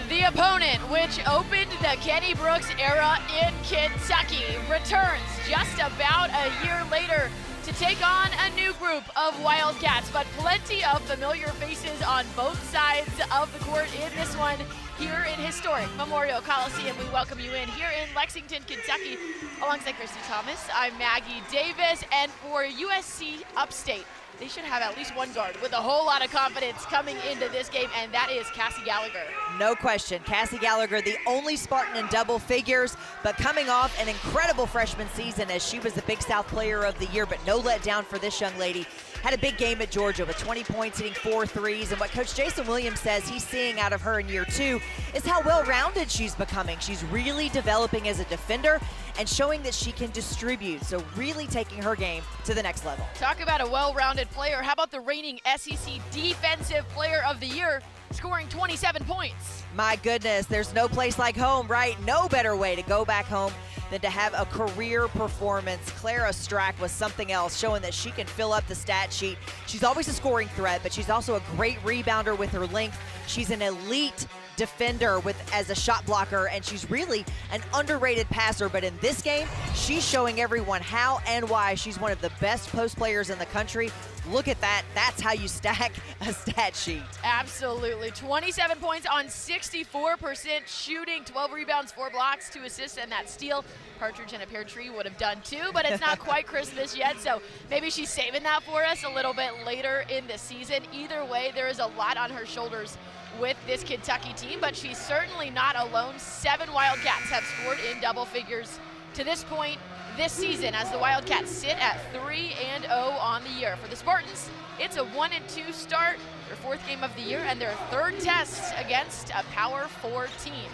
The opponent, which opened the Kenny Brooks era in Kentucky, returns just about a year later to take on a new group of Wildcats, but plenty of familiar faces on both sides of the court in this one here in historic Memorial Coliseum. We welcome you in here in Lexington, Kentucky, alongside Christy Thomas. I'm Maggie Davis, and for USC Upstate, they should have at least one guard with a whole lot of confidence coming into this game, and that is Cassie Gallagher. No question. Cassie Gallagher, the only Spartan in double figures, but coming off an incredible freshman season as she was the Big South Player of the Year, but no letdown for this young lady. Had a big game at Georgia with 20 points, hitting 4 threes, and what Coach Jason Williams says he's seeing out of her in year 2 is how well-rounded she's becoming. She's really developing as a defender and showing that she can distribute, so really taking her game to the next level. Talk about a well-rounded player. How about the reigning SEC Defensive Player of the Year, scoring 27 points? My goodness, there's no place like home, right? No better way to go back home than to have a career performance. Clara Strack was something else, showing that she can fill up the stat sheet. She's always a scoring threat, but she's also a great rebounder with her length. She's an elite defender as a shot blocker, and she's really an underrated passer, but in this game, she's showing everyone how and why she's one of the best post players in the country. Look at that. That's how you stack a stat sheet. Absolutely. 27 points on 64% shooting, 12 rebounds, 4 blocks, 2 assists, and that steal. Partridge in a pear tree would have done too, but it's not quite Christmas yet, so maybe she's saving that for us a little bit later in the season. Either way, there is a lot on her shoulders with this Kentucky team, but she's certainly not alone. 7 Wildcats have scored in double figures to this point this season, as the Wildcats sit at 3-0 on the year. For the Spartans, it's a 1-2 start, their 4th game of the year, and their 3rd test against a Power 4 team.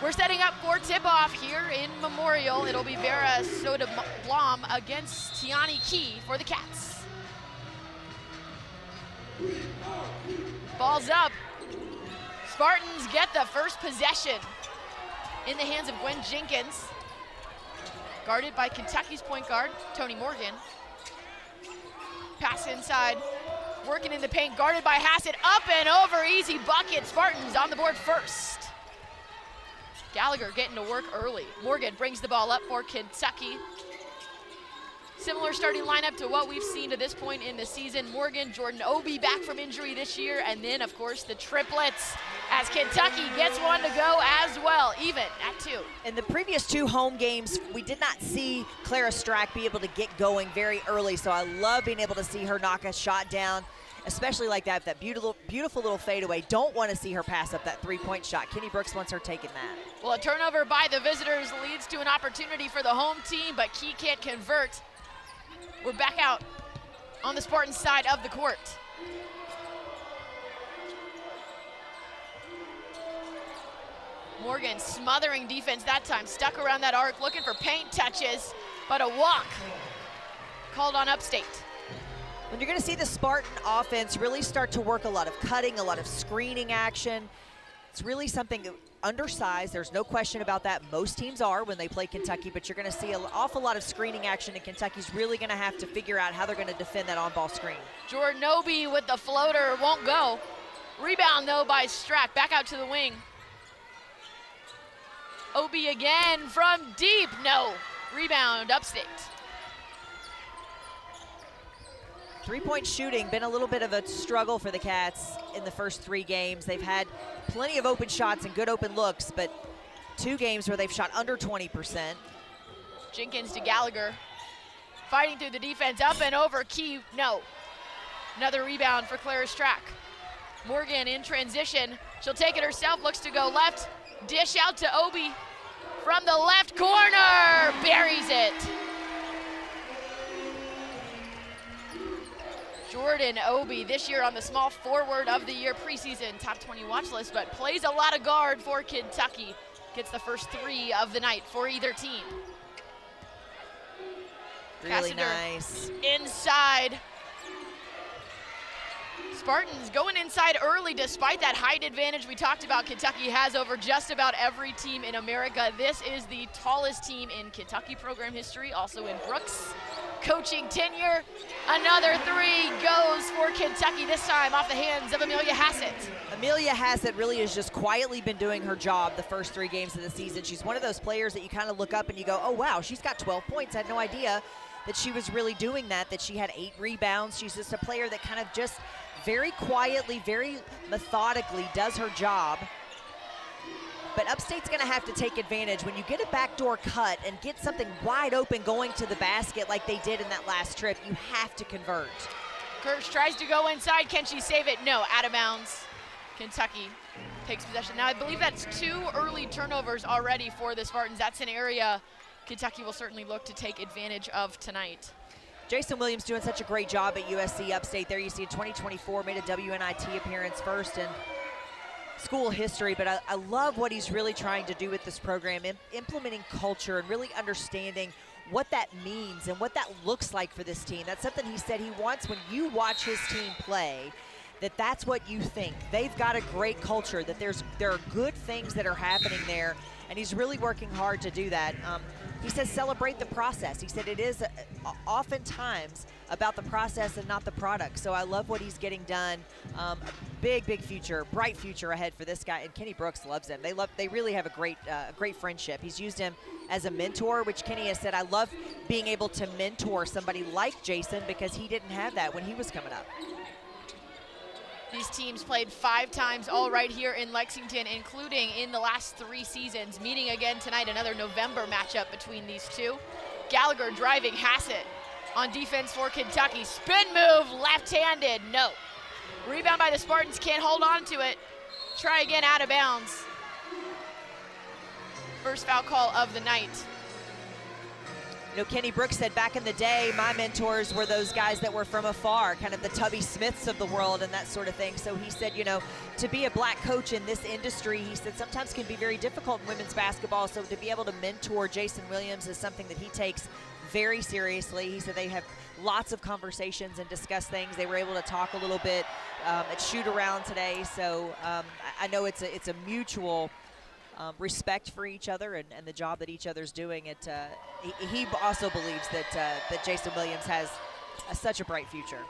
We're setting up for tip-off here in Memorial. It'll be Vera Soda-Blom against Tiani Key for the Cats. Ball's up. Spartans get the first possession in the hands of Gwen Jenkins, guarded by Kentucky's point guard, Tonie Morgan. Pass inside, working in the paint, guarded by Hassett, up and over, easy bucket. Spartans on the board first. Gallagher getting to work early. Morgan brings the ball up for Kentucky. Similar starting lineup to what we've seen to this point in the season. Morgan, Jordan Obi back from injury this year, and then of course the triplets as Kentucky gets one to go as well, even at 2. In the previous 2 home games, we did not see Clara Strack be able to get going very early, so I love being able to see her knock a shot down, especially like that beautiful little fadeaway. Don't want to see her pass up that 3-point shot. Kenny Brooks wants her taking that. Well, a turnover by the visitors leads to an opportunity for the home team, but Key can't convert. We're back out on the Spartan side of the court. Morgan smothering defense that time, stuck around that arc, looking for paint touches, but a walk called on Upstate. When you're going to see the Spartan offense really start to work a lot of cutting, a lot of screening action, it's really something undersized. There's no question about that. Most teams are when they play Kentucky, but you're going to see an awful lot of screening action, and Kentucky's really going to have to figure out how they're going to defend that on-ball screen. Jordan Obi with the floater, won't go. Rebound, though, by Strack. Back out to the wing. Obi again from deep. No. Rebound, Upstate. 3-point shooting, been a little bit of a struggle for the Cats in the first 3 games. They've had plenty of open shots and good open looks, but 2 games where they've shot under 20%. Jenkins to Gallagher. Fighting through the defense, up and over, Key, no. Another rebound for Clara Strack. Morgan in transition. She'll take it herself, looks to go left. Dish out to Obi from the left corner, buries it. Jordan Obi this year on the small forward of the year preseason top 20 watch list, but plays a lot of guard for Kentucky. Gets the first 3 of the night for either team. Really nice. Inside. Spartans going inside early despite that height advantage we talked about Kentucky has over just about every team in America. This is the tallest team in Kentucky program history, also in Brooks. coaching tenure. Another three goes for Kentucky, this time off the hands of Amelia Hassett. Amelia Hassett really has just quietly been doing her job the first 3 games of the season. She's one of those players that you kind of look up and you go, oh wow, she's got 12 points. I had no idea that she was really doing that she had 8 rebounds. She's just a player that kind of just very quietly, very methodically does her job. But Upstate's gonna have to take advantage. When you get a backdoor cut and get something wide open going to the basket like they did in that last trip, you have to convert. Kirsch tries to go inside. Can she save it? No, out of bounds. Kentucky takes possession. Now I believe that's 2 early turnovers already for the Spartans. That's an area Kentucky will certainly look to take advantage of tonight. Jason Williams doing such a great job at USC Upstate. There you see in 2024 made a WNIT appearance first in school history, but I love what he's really trying to do with this program, implementing culture and really understanding what that means and what that looks like for this team. That's something he said he wants when you watch his team play, that's what you think. They've got a great culture, that there are good things that are happening there, and he's really working hard to do that. He says celebrate the process. He said it is oftentimes about the process and not the product. So I love what he's getting done. Big future, bright future ahead for this guy. And Kenny Brooks loves him. They really have a great friendship. He's used him as a mentor, which Kenny has said, I love being able to mentor somebody like Jason because he didn't have that when he was coming up. These teams played 5 times all right here in Lexington, including in the last 3 seasons. Meeting again tonight, another November matchup between these two. Gallagher driving Hassett on defense for Kentucky. Spin move, left-handed, no. Rebound by the Spartans, can't hold on to it. Try again, out of bounds. First foul call of the night. You know, Kenny Brooks said back in the day, my mentors were those guys that were from afar, kind of the Tubby Smiths of the world and that sort of thing. So he said, you know, to be a black coach in this industry, he said sometimes can be very difficult in women's basketball. So to be able to mentor Jason Williams is something that he takes very seriously. He said they have lots of conversations and discuss things. They were able to talk a little bit at shoot around today. So I know it's a mutual respect for each other and the job that each other's doing. He also believes that Jason Williams has such a bright future.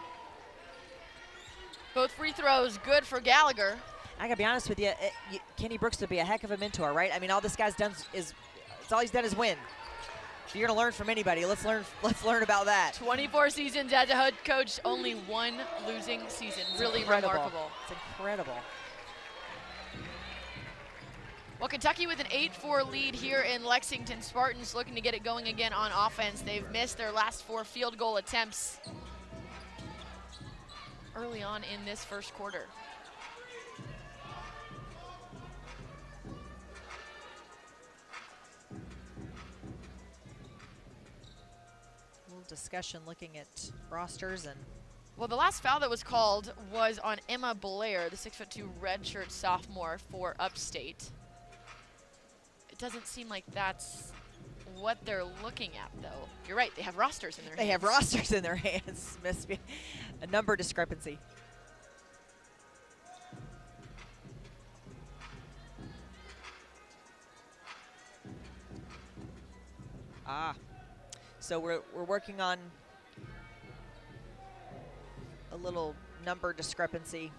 Both free throws good for Gallagher. I gotta be honest with you, Kenny Brooks would be a heck of a mentor, right? I mean, all this guy's done it's all he's done is win. If you're gonna learn from anybody, let's learn about that. 24 seasons as a head coach, only 1 losing season. Really remarkable. It's incredible. Well, Kentucky with an 8-4 lead here in Lexington. Spartans looking to get it going again on offense. They've missed their last 4 field goal attempts early on in this first quarter. A little discussion looking at rosters and. Well, the last foul that was called was on Emma Blair, the 6'2" redshirt sophomore for Upstate. It doesn't seem like that's what they're looking at, though. You're right, they have rosters in their hands. They have rosters in their hands. Must be a number discrepancy. So we're working on a little number discrepancy.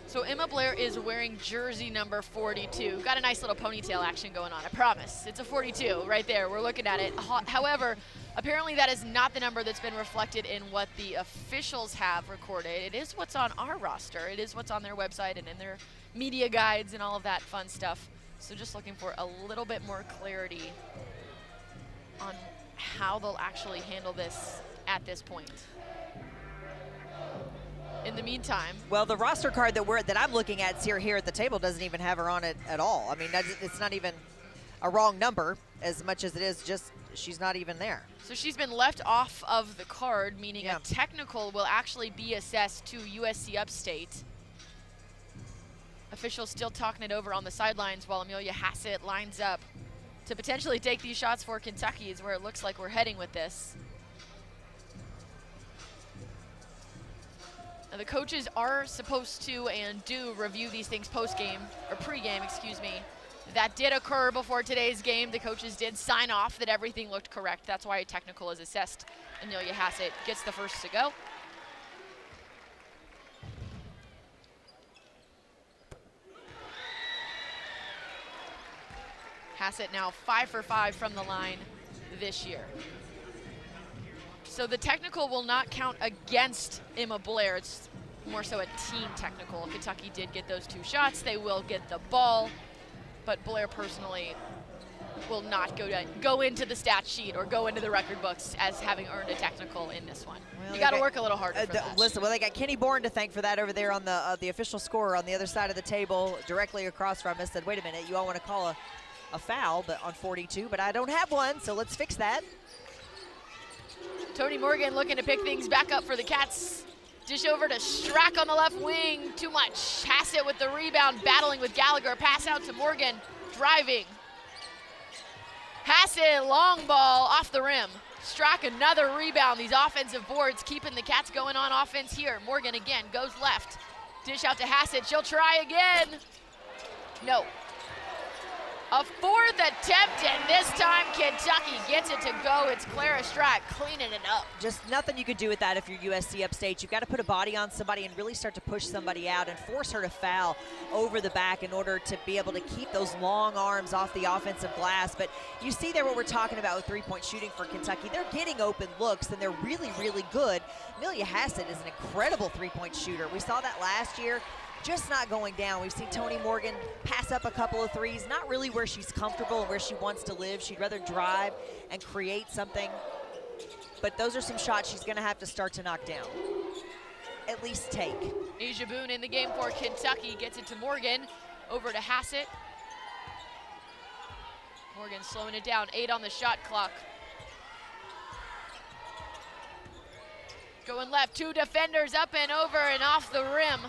So Emma Blair is wearing jersey number 42. Got a nice little ponytail action going on, I promise. It's a 42 right there, we're looking at it. However, apparently that is not the number that's been reflected in what the officials have recorded. It is what's on our roster. It is what's on their website and in their media guides and all of that fun stuff. So just looking for a little bit more clarity on how they'll actually handle this at this point. In the meantime, well, the roster card that I'm looking at here at the table doesn't even have her on it at all. I mean, it's not even a wrong number as much as it is just she's not even there. So she's been left off of the card, meaning a technical will actually be assessed to USC Upstate. Officials still talking it over on the sidelines while Amelia Hassett lines up to potentially take these shots for Kentucky is where it looks like we're heading with this. Now the coaches are supposed to and do review these things post-game, or pre-game, excuse me. That did occur before today's game. The coaches did sign off that everything looked correct. That's why a technical is assessed. Amelia Hassett gets the first to go. Hassett now 5 for 5 from the line this year. So the technical will not count against Emma Blair. It's more so a team technical. Kentucky did get those 2 shots. They will get the ball, but Blair personally will not go into the stat sheet or go into the record books as having earned a technical in this one. Well, you got to work a little harder for that. Listen, well, they got Kenny Bourne to thank for that over there on the official score on the other side of the table, directly across from us. Said, wait a minute, you all want to call a foul but on 42, but I don't have one, so let's fix that. Tonie Morgan looking to pick things back up for the Cats. Dish over to Strack on the left wing, too much. Hassett with the rebound, battling with Gallagher. Pass out to Morgan, driving. Hassett, long ball off the rim. Strack another rebound. These offensive boards keeping the Cats going on offense here. Morgan again goes left. Dish out to Hassett, she'll try again. No. A 4th attempt, and this time Kentucky gets it to go. It's Clara Strack cleaning it up. Just nothing you could do with that if you're USC Upstate. You've got to put a body on somebody and really start to push somebody out and force her to foul over the back in order to be able to keep those long arms off the offensive glass. But you see there what we're talking about with three-point shooting for Kentucky. They're getting open looks, and they're really, really good. Amelia Hassett is an incredible three-point shooter. We saw that last year. Just not going down. We've seen Tonie Morgan pass up a couple of threes, not really where she's comfortable and where she wants to live. She'd rather drive and create something. But those are some shots she's going to have to start to knock down. At least take. Asia Boone in the game for Kentucky gets it to Morgan. Over to Hassett. Morgan slowing it down, 8 on the shot clock. Going left, 2 defenders up and over and off the rim.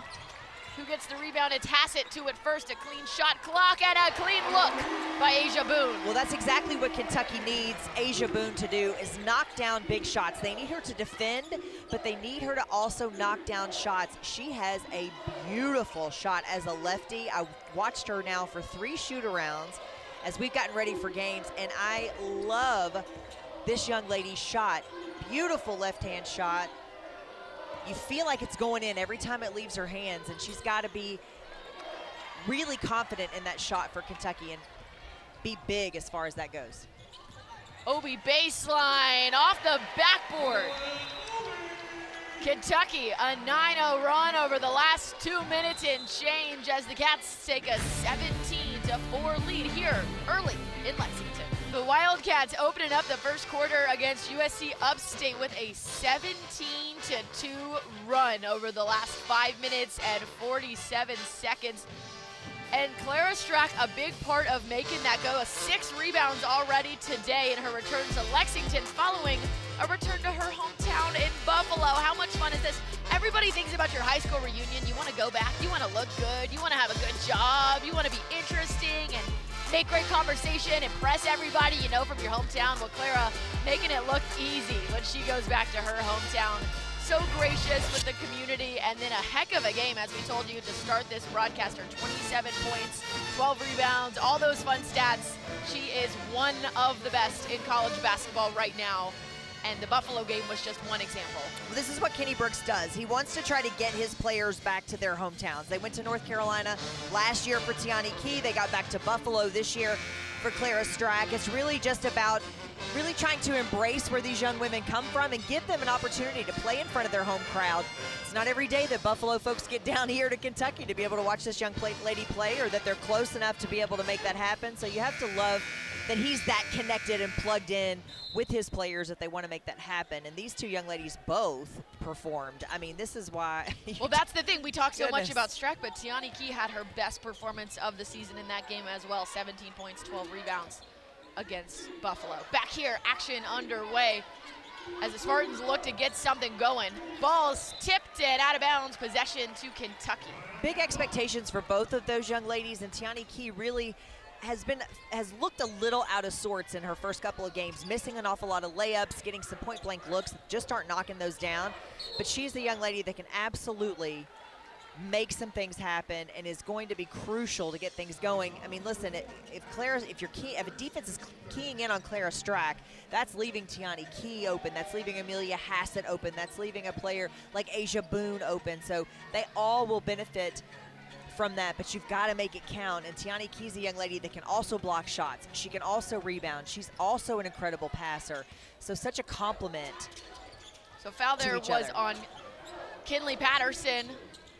Who gets the rebound? It's Hassett to it first. A clean shot clock and a clean look by Asia Boone. Well, that's exactly what Kentucky needs Asia Boone to do, is knock down big shots. They need her to defend, but they need her to also knock down shots. She has a beautiful shot as a lefty. I watched her now for 3 shoot-arounds as we've gotten ready for games, and I love this young lady's shot. Beautiful left-hand shot. You feel like it's going in every time it leaves her hands, and she's got to be really confident in that shot for Kentucky and be big as far as that goes. Obi baseline off the backboard. Kentucky, a 9-0 run over the last 2 minutes and change as the Cats take a 17-4 lead here early in Lexington. The Wildcats opening up the first quarter against USC Upstate with a 17-2 run over the last 5 minutes and 47 seconds. And Clara Strack, a big part of making that go. 6 rebounds already today in her return to Lexington following a return to her hometown in Buffalo. How much fun is this? Everybody thinks about your high school reunion. You want to go back, you want to look good, you want to have a good job, you want to be interesting and make great conversation, impress everybody you know from your hometown. Well, Clara making it look easy when she goes back to her hometown. So gracious with the community, and then a heck of a game, as we told you to start this broadcaster. 27 points, 12 rebounds, all those fun stats. She is one of the best in college basketball right now, and the Buffalo game was just one example. Well, this is what Kenny Brooks does. He wants to try to get his players back to their hometowns. They went to North Carolina last year for Tiani Key. They got back to Buffalo this year for Clara Strack. It's really just about really trying to embrace where these young women come from and give them an opportunity to play in front of their home crowd. It's not every day that Buffalo folks get down here to Kentucky to be able to watch this young lady play, or that they're close enough to be able to make that happen. So you have to love that he's that connected and plugged in with his players if they want to make that happen. And these 2 young ladies both performed. I mean, this is why. Well, that's the thing. We talk so much about Strack, but Tiani Key had her best performance of the season in that game as well. 17 points, 12 rebounds against Buffalo. Back here, action underway as the Spartans look to get something going. Ball's tipped and out of bounds, possession to Kentucky. Big expectations for both of those young ladies, and Tiani Key really has looked a little out of sorts in her first couple of games, missing an awful lot of layups, getting some point-blank looks, just aren't knocking those down. But she's the young lady that can absolutely make some things happen and is going to be crucial to get things going. I mean, listen, if a defense is keying in on Clara Strack, that's leaving Tiani Key open, that's leaving Amelia Hassett open, that's leaving a player like Asia Boone open. So they all will benefit from that, but you've got to make it count. And Tiani Key's a young lady that can also block shots. She can also rebound. She's also an incredible passer. So such a compliment. So foul there was on Kinley Patterson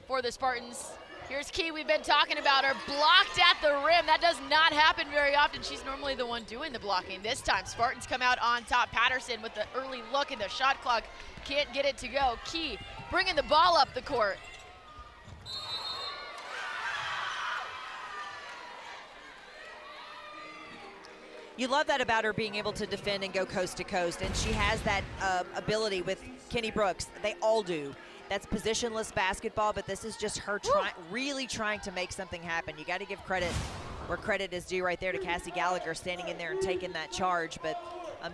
for the Spartans. Here's Key, we've been talking about her, blocked at the rim. That does not happen very often. She's normally the one doing the blocking. This time, Spartans come out on top. Patterson with the early look in the shot clock. Can't get it to go. Key bringing the ball up the court. You love that about her, being able to defend and go coast to coast, and she has that ability with Kenny Brooks. They all do. That's positionless basketball, but this is just her really trying to make something happen. You got to give credit where credit is due right there to Cassie Gallagher standing in there and taking that charge, but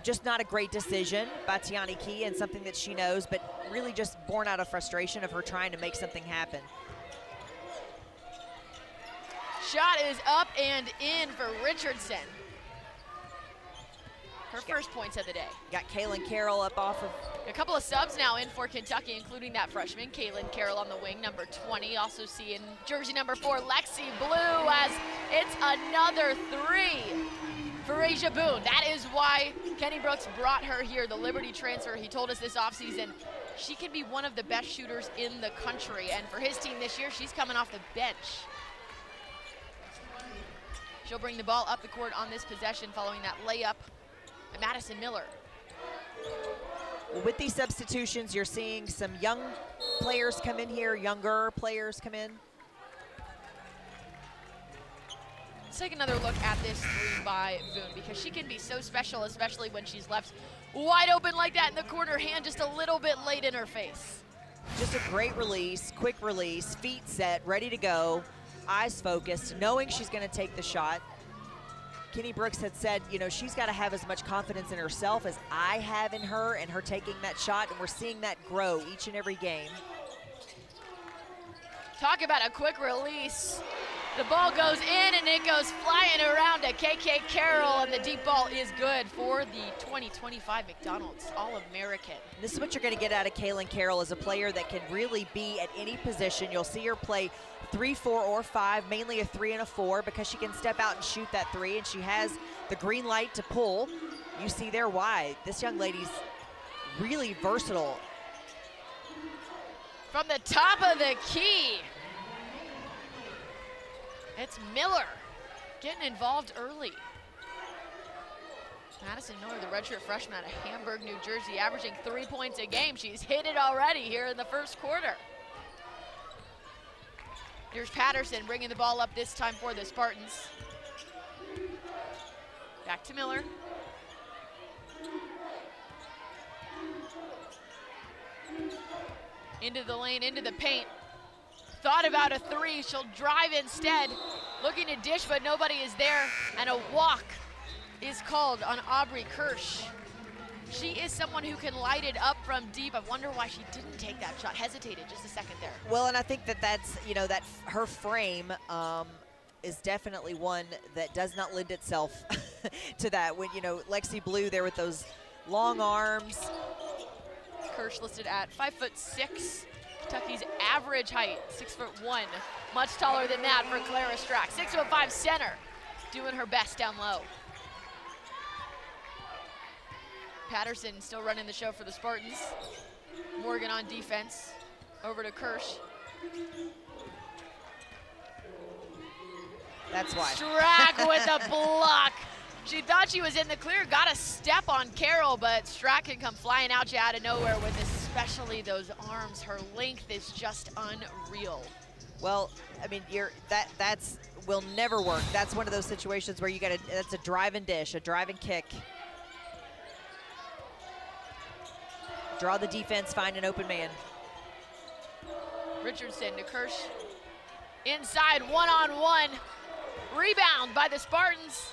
just not a great decision by Tiani Key, and something that she knows, but really just born out of frustration of her trying to make something happen. Shot is up and in for Richardson. Her first points of the day. Got Kaylin Carroll up off of. A couple of subs now in for Kentucky, including that freshman, Kaylin Carroll on the wing, number 20. Also seeing jersey number 4, Lexi Blue, as it's another 3 for Asia Boone. That is why Kenny Brooks brought her here, the Liberty transfer. He told us this offseason she can be one of the best shooters in the country. And for his team this year, she's coming off the bench. She'll bring the ball up the court on this possession following that layup. Madison Miller. Well, with these substitutions, you're seeing some young players come in here, younger players come in. Let's take another look at this 3 by Boone, because she can be so special, especially when she's left wide open like that in the corner, hand just a little bit late in her face. Just a great release, quick release, feet set, ready to go, eyes focused, knowing she's going to take the shot. Kenny Brooks had said, you know, she's got to have as much confidence in herself as I have in her, and her taking that shot, and we're seeing that grow each and every game. Talk about a quick release. The ball goes in, and it goes flying around to KK Carroll, and the deep ball is good for the 2025 McDonald's All-American. This is what you're going to get out of Kaylin Carroll, as a player that can really be at any position. You'll see her play 3, 4, or 5, mainly a 3 and a 4, because she can step out and shoot that 3, and she has the green light to pull. You see there why this young lady's really versatile. From the top of the key, it's Miller getting involved early. Madison Miller, the redshirt freshman out of Hamburg, New Jersey, averaging 3 points a game. She's hit it already here in the first quarter. Here's Patterson bringing the ball up this time for the Spartans. Back to Miller. Into the lane, into the paint. Thought about a 3, she'll drive instead. Looking to dish, but nobody is there. And a walk is called on Aubrey Kirsch. She is someone who can light it up from deep. I wonder why she didn't take that shot, hesitated just a second there. Well, and I think that's, you know, that her frame is definitely one that does not lend itself to that. When, you know, Lexi Blue there with those long arms. Kirsch listed at 5'6". Kentucky's average height, 6'1". Much taller than that for Clara Strack. 6'5" center, doing her best down low. Patterson still running the show for the Spartans. Morgan on defense. Over to Kirsch. That's why. Strack with a block. She thought she was in the clear, got a step on Carroll, but Strack can come flying out you out of nowhere with especially those arms. Her length is just unreal. Well, I mean, that's will never work. That's one of those situations where you got to, that's a drive and dish, a drive and kick. Draw the defense, find an open man. Richardson to Kirsch. Inside, one-on-one. Rebound by the Spartans.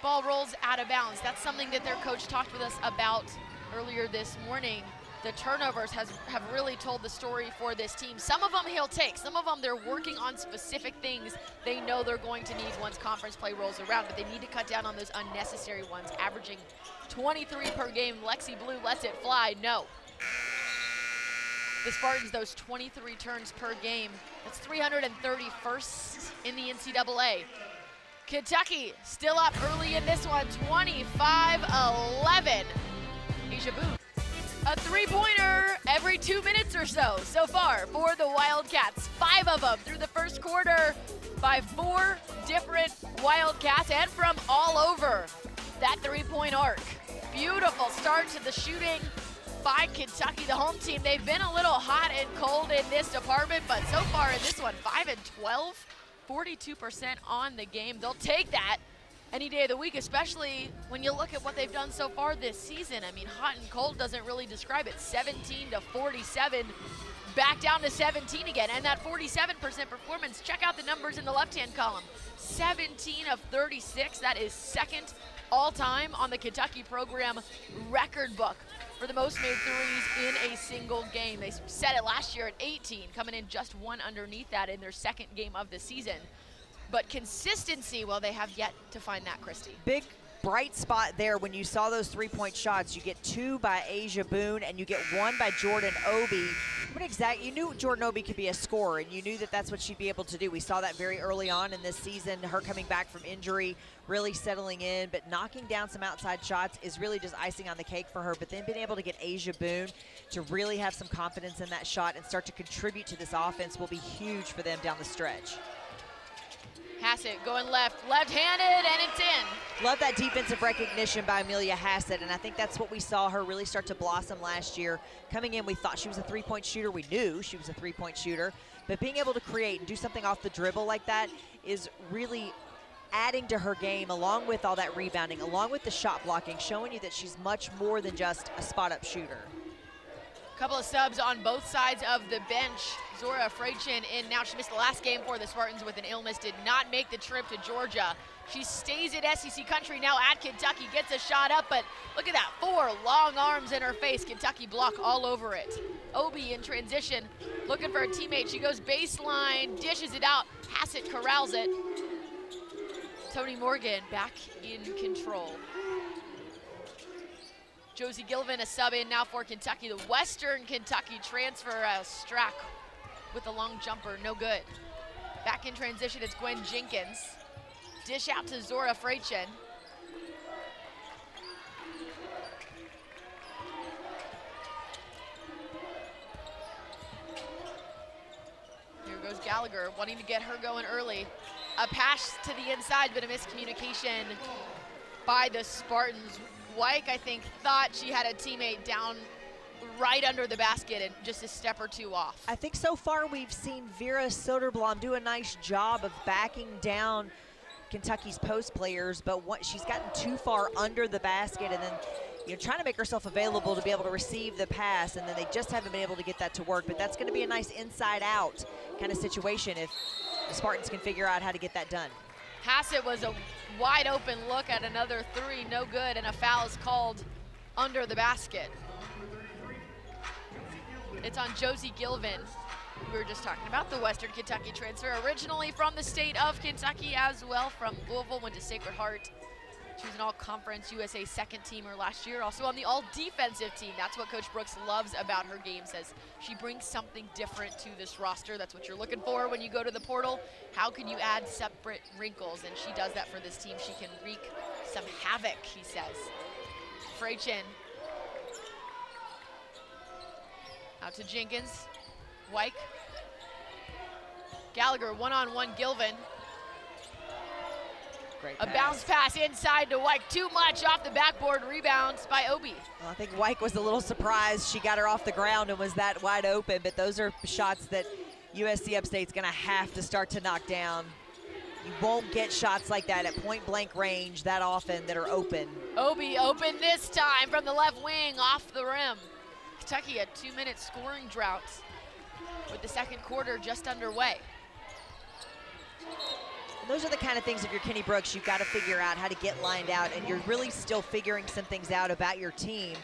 Ball rolls out of bounds. That's something that their coach talked with us about earlier this morning. The turnovers have really told the story for this team. Some of them he'll take. Some of them they're working on specific things they know they're going to need once conference play rolls around, but they need to cut down on those unnecessary ones, averaging 23 per game. Lexi Blue lets it fly. No. The Spartans, those 23 turns per game. That's 331st in the NCAA. Kentucky still up early in this one, 25-11. Asia Boone. A three-pointer every 2 minutes or so far for the Wildcats. 5 of them through the first quarter by 4 different Wildcats and from all over that three-point arc. Beautiful start to the shooting by Kentucky, the home team. They've been a little hot and cold in this department, but so far in this one, 5 and 12, 42% on the game. They'll take that any day of the week, especially when you look at what they've done so far this season. I mean, hot and cold doesn't really describe it. 17-47, back down to 17 again. And that 47% performance, check out the numbers in the left-hand column. 17 of 36, that is second all-time on the Kentucky program record book for the most made threes in a single game. They set it last year at 18, coming in just one underneath that in their second game of the season. But consistency, well, they have yet to find that, Christy. Big bright spot there when you saw those three-point shots. You get 2 by Asia Boone and you get 1 by Jordan Obi. You knew Jordan Obi could be a scorer, and you knew that that's what she'd be able to do. We saw that very early on in this season, her coming back from injury, really settling in, but knocking down some outside shots is really just icing on the cake for her. But then being able to get Asia Boone to really have some confidence in that shot and start to contribute to this offense will be huge for them down the stretch. Hassett going left-handed, and it's in. Love that defensive recognition by Amelia Hassett, and I think that's what we saw her really start to blossom last year. Coming in, we thought she was a three-point shooter. We knew she was a three-point shooter, but being able to create and do something off the dribble like that is really adding to her game, along with all that rebounding, along with the shot blocking, showing you that she's much more than just a spot-up shooter. Couple of subs on both sides of the bench. Zora Freichin in now. She missed the last game for the Spartans with an illness, did not make the trip to Georgia. She stays at SEC country now at Kentucky, gets a shot up, but look at that, 4 long arms in her face. Kentucky block all over it. Obi in transition, looking for a teammate. She goes baseline, dishes it out. Hassett corrals it. Tonie Morgan back in control. Josie Gilvin, a sub in now for Kentucky. The Western Kentucky transfer, Strack with a long jumper, no good. Back in transition, it's Gwen Jenkins. Dish out to Zora Freichin. Here goes Gallagher, wanting to get her going early. A pass to the inside, but a miscommunication by the Spartans. Wyke, I think, thought she had a teammate down right under the basket and just a step or two off. I think so far we've seen Vera Soderblom do a nice job of backing down Kentucky's post players, but she's gotten too far under the basket and then trying to make herself available to be able to receive the pass, and then they just haven't been able to get that to work. But that's going to be a nice inside-out kind of situation if the Spartans can figure out how to get that done. Hassett was a wide open look at another 3, no good, and a foul is called under the basket. It's on Josie Gilvin. We were just talking about the Western Kentucky transfer, originally from the state of Kentucky as well, from Louisville, went to Sacred Heart. She was an all-conference USA second teamer last year, also on the all-defensive team. That's what Coach Brooks loves about her game, says she brings something different to this roster. That's what you're looking for when you go to the portal. How can you add separate wrinkles? And she does that for this team. She can wreak some havoc, he says. Freichin. Out to Jenkins. Wyke. Gallagher, one-on-one Gilvin. Great a pass. bounce pass inside to Wyke. Too much off the backboard. Rebounds by Obi. Well, I think Wyke was a little surprised she got her off the ground and was that wide open, but those are shots that USC Upstate's going to have to start to knock down. You won't get shots like that at point-blank range that often that are open. Obi open this time from the left wing off the rim. Kentucky a 2-minute scoring drought with the second quarter just underway. Those are the kind of things, if you're Kenny Brooks, you've got to figure out how to get lined out, and you're really still figuring some things out about your team,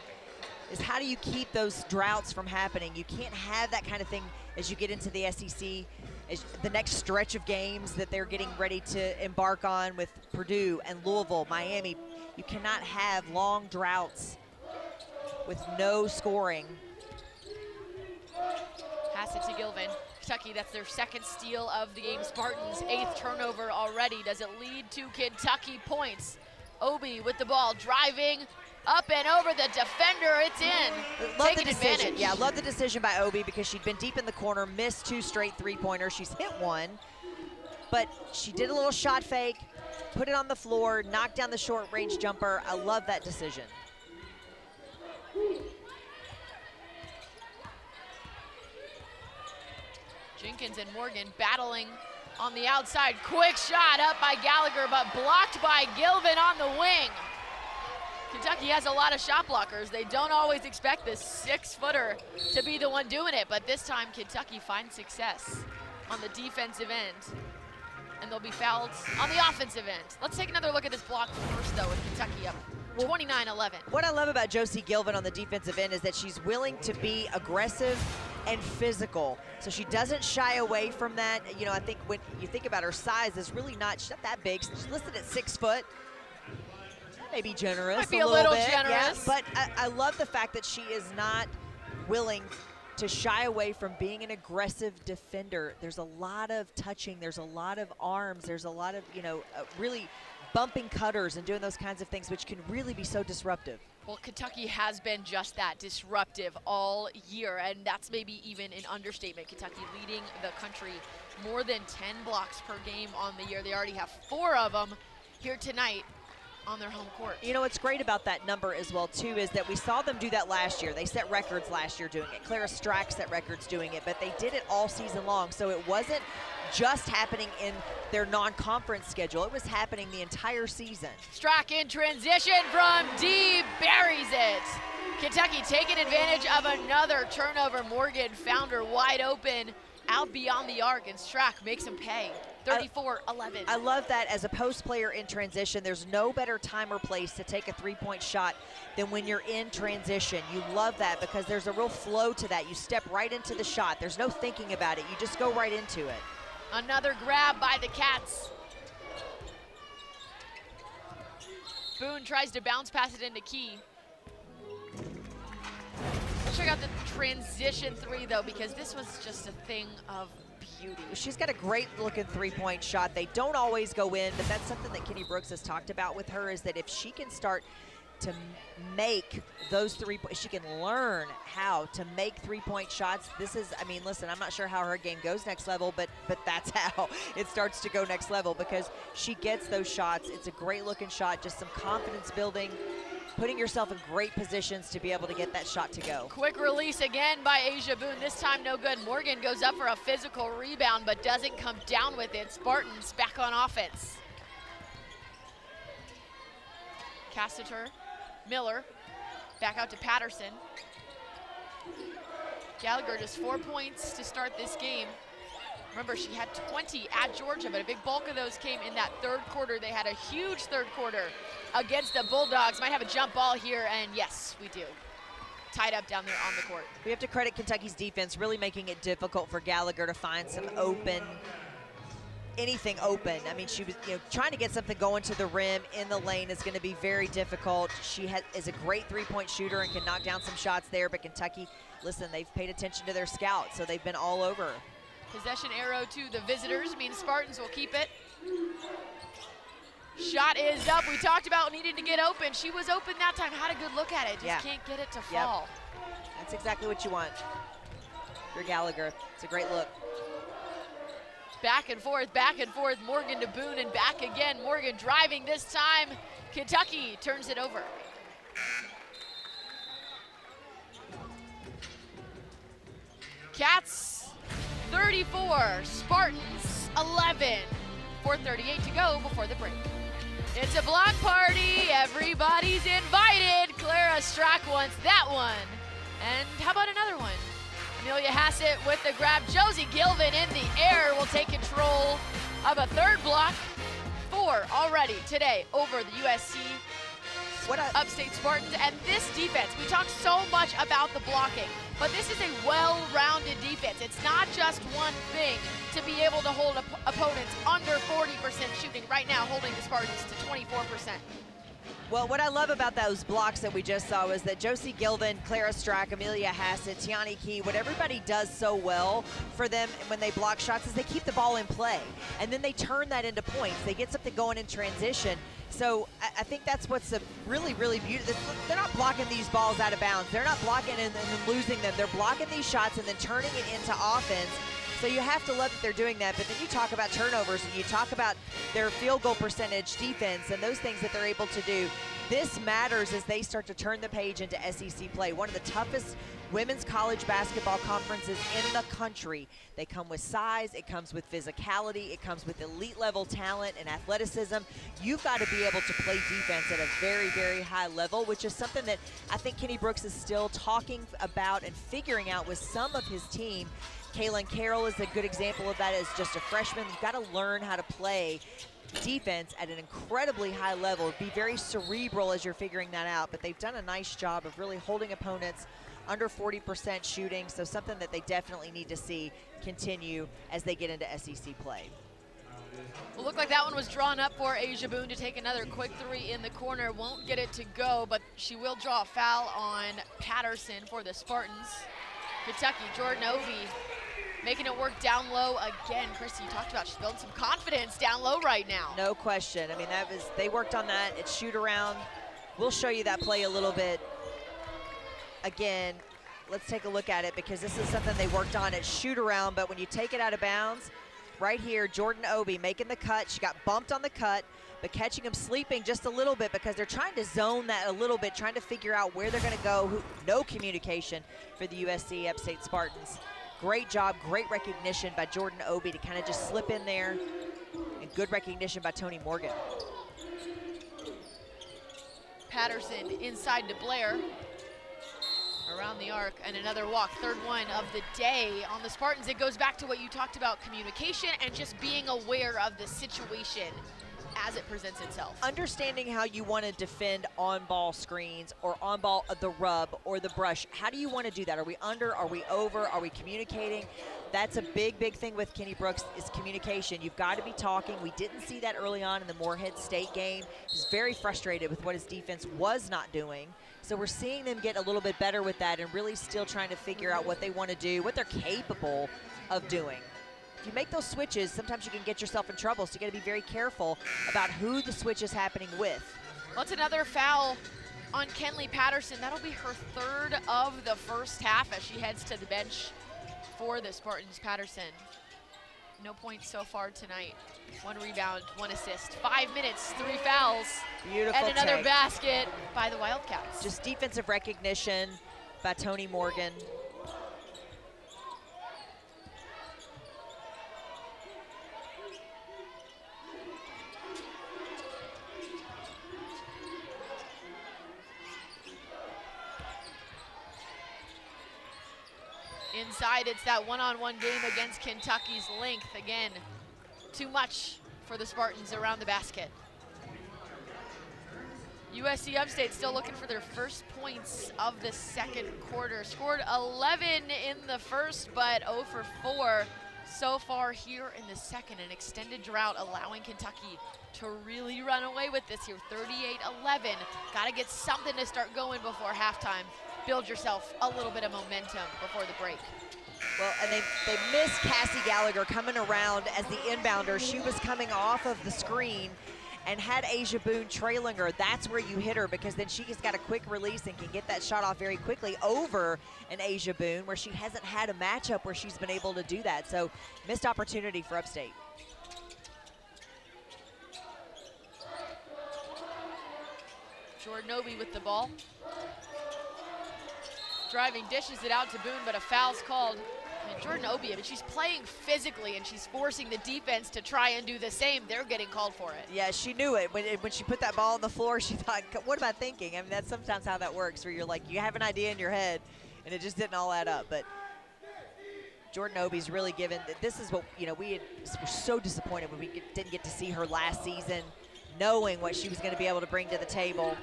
is how do you keep those droughts from happening? You can't have that kind of thing as you get into the SEC, as the next stretch of games that they're getting ready to embark on with Purdue and Louisville, Miami. You cannot have long droughts with no scoring. Hassett to Gilvin. Kentucky, that's their second steal of the game. Spartans, 8th turnover already. Does it lead to Kentucky points? Obi with the ball, driving up and over the defender. It's in. Love Taking the decision. advantage. Yeah, love the decision by Obi because she'd been deep in the corner, missed 2 straight three-pointers. She's hit one, but she did a little shot fake, put it on the floor, knocked down the short-range jumper. I love that decision. Jenkins and Morgan battling on the outside. Quick shot up by Gallagher, but blocked by Gilvin on the wing. Kentucky has a lot of shot blockers. They don't always expect this 6-footer to be the one doing it, but this time Kentucky finds success on the defensive end. And they'll be fouled on the offensive end. Let's take another look at this block first, though, with Kentucky up 29-11. What I love about Josie Gilvin on the defensive end is that she's willing to be aggressive and physical. So she doesn't shy away from that. You know, I think when you think about her size, she's not that big. She's listed at 6 foot. That may be generous. Might be a little bit, generous. Yeah, but I love the fact that she is not willing to shy away from being an aggressive defender. There's a lot of touching. There's a lot of arms. There's a lot of, you know, really bumping cutters and doing those kinds of things, which can really be so disruptive. Well, Kentucky has been just that, disruptive all year, and that's maybe even an understatement. Kentucky leading the country more than 10 blocks per game on the year. They already have 4 of them here tonight on their home court. You know what's great about that number as well, too, is that we saw them do that last year. They set records last year doing it. Clara Strack set records doing it, but they did it all season long, so it wasn't just happening in their non-conference schedule. It was happening the entire season. Strack in transition from D, buries it. Kentucky taking advantage of another turnover. Morgan found her wide open out beyond the arc, and Strack makes him pay. 34-11. I love that as a post player in transition. There's no better time or place to take a three-point shot than when you're in transition. You love that because there's a real flow to that. You step right into the shot. There's no thinking about it. You just go right into it. Another grab by the Cats. Boone tries to bounce pass it into Key. Let's check out the transition 3, though, because this was just a thing of beauty. She's got a great looking three-point shot. They don't always go in, but that's something that Kenny Brooks has talked about with her, is that if she can start to make those she can learn how to make three-point shots. This is, I mean, listen, I'm not sure how her game goes next level, but that's how it starts to go next level, because she gets those shots. It's a great looking shot, just some confidence building, putting yourself in great positions to be able to get that shot to go. Quick release again by Asia Boone. This time no good. Morgan goes up for a physical rebound, but doesn't come down with it. Spartans back on offense. Cassiter, Miller, back out to Patterson. Gallagher just 4 points to start this game. Remember, she had 20 at Georgia, but a big bulk of those came in that third quarter. They had a huge third quarter against the Bulldogs. Might have a jump ball here, and yes, we do. Tied up down there on the court. We have to credit Kentucky's defense, really making it difficult for Gallagher to find some anything open. I mean, she was, you know, trying to get something going to the rim in the lane is going to be very difficult. She is a great three-point shooter and can knock down some shots there, but Kentucky, listen, they've paid attention to their scouts, so they've been all over. Possession arrow to the visitors means Spartans will keep it. Shot is up. We talked about needing to get open. She was open that time, had a good look at it, just can't get it to fall. That's exactly what you want for Gallagher. It's a great look. Back and forth, Morgan to Boone and back again. Morgan driving this time. Kentucky turns it over. Cats 34, Spartans 11. 4:38 to go before the break. It's a block party, everybody's invited. Clara Strack wants that one. And how about another one? Amelia Hassett with the grab. Josie Gilvin in the air will take control of a third block. 4 already today over the USC Upstate Spartans. And this defense, we talk so much about the blocking, but this is a well-rounded defense. It's not just one thing to be able to hold opponents under 40% shooting. Right now, holding the Spartans to 24%. Well, what I love about those blocks that we just saw was that Josie Gilvin, Clara Strack, Amelia Hassett, Tiani Key, what everybody does so well for them when they block shots is they keep the ball in play, and then they turn that into points. They get something going in transition. So I think that's what's really, really beautiful. They're not blocking these balls out of bounds. They're not blocking and then losing them. They're blocking these shots and then turning it into offense. So you have to love that they're doing that, but then you talk about turnovers and you talk about their field goal percentage, defense, and those things that they're able to do. This matters as they start to turn the page into SEC play. One of the toughest women's college basketball conferences in the country. They come with size, it comes with physicality, it comes with elite level talent and athleticism. You've got to be able to play defense at a very, very high level, which is something that I think Kenny Brooks is still talking about and figuring out with some of his team. Kaylin Carroll is a good example of that as just a freshman. You've got to learn how to play defense at an incredibly high level. Be very cerebral as you're figuring that out, but they've done a nice job of really holding opponents under 40% shooting, so something that they definitely need to see continue as they get into SEC play. Well, looked like that one was drawn up for Asia Boone to take another quick three in the corner. Won't get it to go, but she will draw a foul on Patterson for the Spartans. Kentucky, Jordan Obi making it work down low again. Christy, you talked about she's building some confidence down low right now. No question. I mean, they worked on that. It's shoot around. We'll show you that play a little bit. Again, let's take a look at it because this is something they worked on at shoot around, but when you take it out of bounds, right here, Jordan Obi making the cut. She got bumped on the cut, but catching him sleeping just a little bit because they're trying to zone that a little bit, trying to figure out where they're going to go. No communication for the USC Upstate Spartans. Great job, great recognition by Jordan Obi to kind of just slip in there, and good recognition by Tonie Morgan. Patterson inside to Blair. Around the arc, and another walk, third one of the day on the Spartans. It goes back to what you talked about, communication and just being aware of the situation as it presents itself. Understanding how you want to defend on-ball screens or on-ball the rub or the brush. How do you want to do that? Are we under? Are we over? Are we communicating? That's a big, big thing with Kenny Brooks is communication. You've got to be talking. We didn't see that early on in the Morehead State game. He's very frustrated with what his defense was not doing. So we're seeing them get a little bit better with that and really still trying to figure out what they want to do, what they're capable of doing. If you make those switches, sometimes you can get yourself in trouble, so you got to be very careful about who the switch is happening with. Well, it's another foul on Kenley Patterson. That'll be her third of the first half as she heads to the bench for the Spartans. Patterson, no points so far tonight. 1 rebound, 1 assist. 5 minutes, 3 fouls. Beautiful and another take. Basket by the Wildcats. Just defensive recognition by Tonie Morgan. Inside, it's that one-on-one game against Kentucky's length. Again, too much for the Spartans around the basket. USC Upstate still looking for their first points of the second quarter. Scored 11 in the first, but 0 for 4 so far here in the second. An extended drought allowing Kentucky to really run away with this here. 38-11. Got to get something to start going before halftime. Build yourself a little bit of momentum before the break. Well, and they missed Cassie Gallagher coming around as the inbounder. She was coming off of the screen and had Asia Boone trailing her. That's where you hit her because then she just got a quick release and can get that shot off very quickly over an Asia Boone where she hasn't had a matchup where she's been able to do that. So missed opportunity for Upstate. Jordan Obi with the ball. Driving, dishes it out to Boone, but a foul's called. And Jordan Obi, I mean, she's playing physically and she's forcing the defense to try and do the same. They're getting called for it. Yeah, she knew it. When she put that ball on the floor, she thought, what am I thinking? I mean, that's sometimes how that works, where you're like, you have an idea in your head, and it just didn't all add up. But Jordan Obi's really given, this is what, you know, were so disappointed when we didn't get to see her last season. knowing what she was going to be able to bring to the table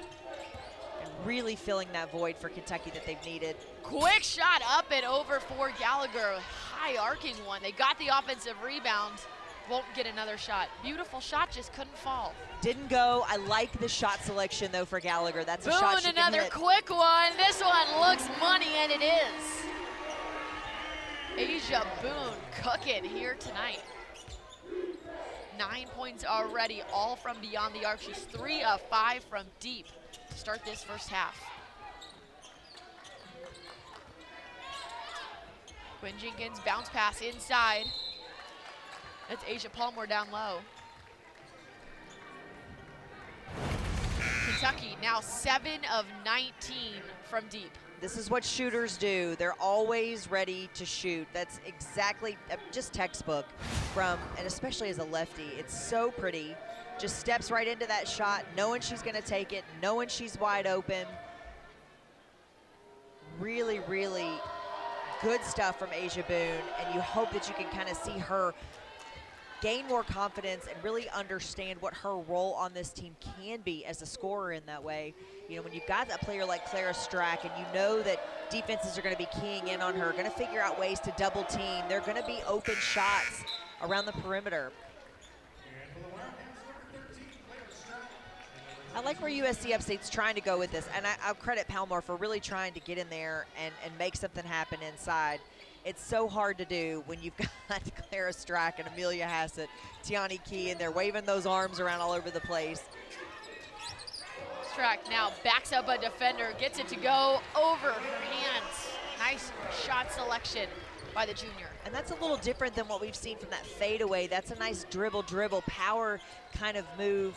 and really filling that void for Kentucky that they've needed. Quick shot up and over for Gallagher. High arcing one. They got the offensive rebound. Won't get another shot. Beautiful shot, just couldn't fall. Didn't go. I like the shot selection, though, for Gallagher. That's a Boone, shot she can another hit. quick one. This one looks money, and it is. Asia Boone cooking here tonight. 9 points already, all from beyond the arc. She's 3 of 5 from deep to start this first half. Quinn Jenkins, bounce pass inside. That's Asia Palmer down low. Kentucky now 7 of 19 from deep. This is what shooters do. They're always ready to shoot. That's exactly just textbook from, and especially as a lefty, it's so pretty. Just steps right into that shot, knowing she's gonna take it, knowing she's wide open. Really, really good stuff from Asia Boone, and you hope that you can kind of see her gain more confidence and really understand what her role on this team can be as a scorer in that way. You know, when you've got that player like Clara Strack and you know that defenses are going to be keying in on her, going to figure out ways to double team, they're going to be open shots around the perimeter. I like where USC Upstate's trying to go with this, and I'll credit Palmore for really trying to get in there and make something happen inside. It's so hard to do when you've got Clara Strack and Amelia Hassett, Tiani Key, and they're waving those arms around all over the place. Strack now backs up a defender, gets it to go over her hands. Nice shot selection by the junior. And that's a little different than what we've seen from that fadeaway. That's a nice dribble, power kind of move.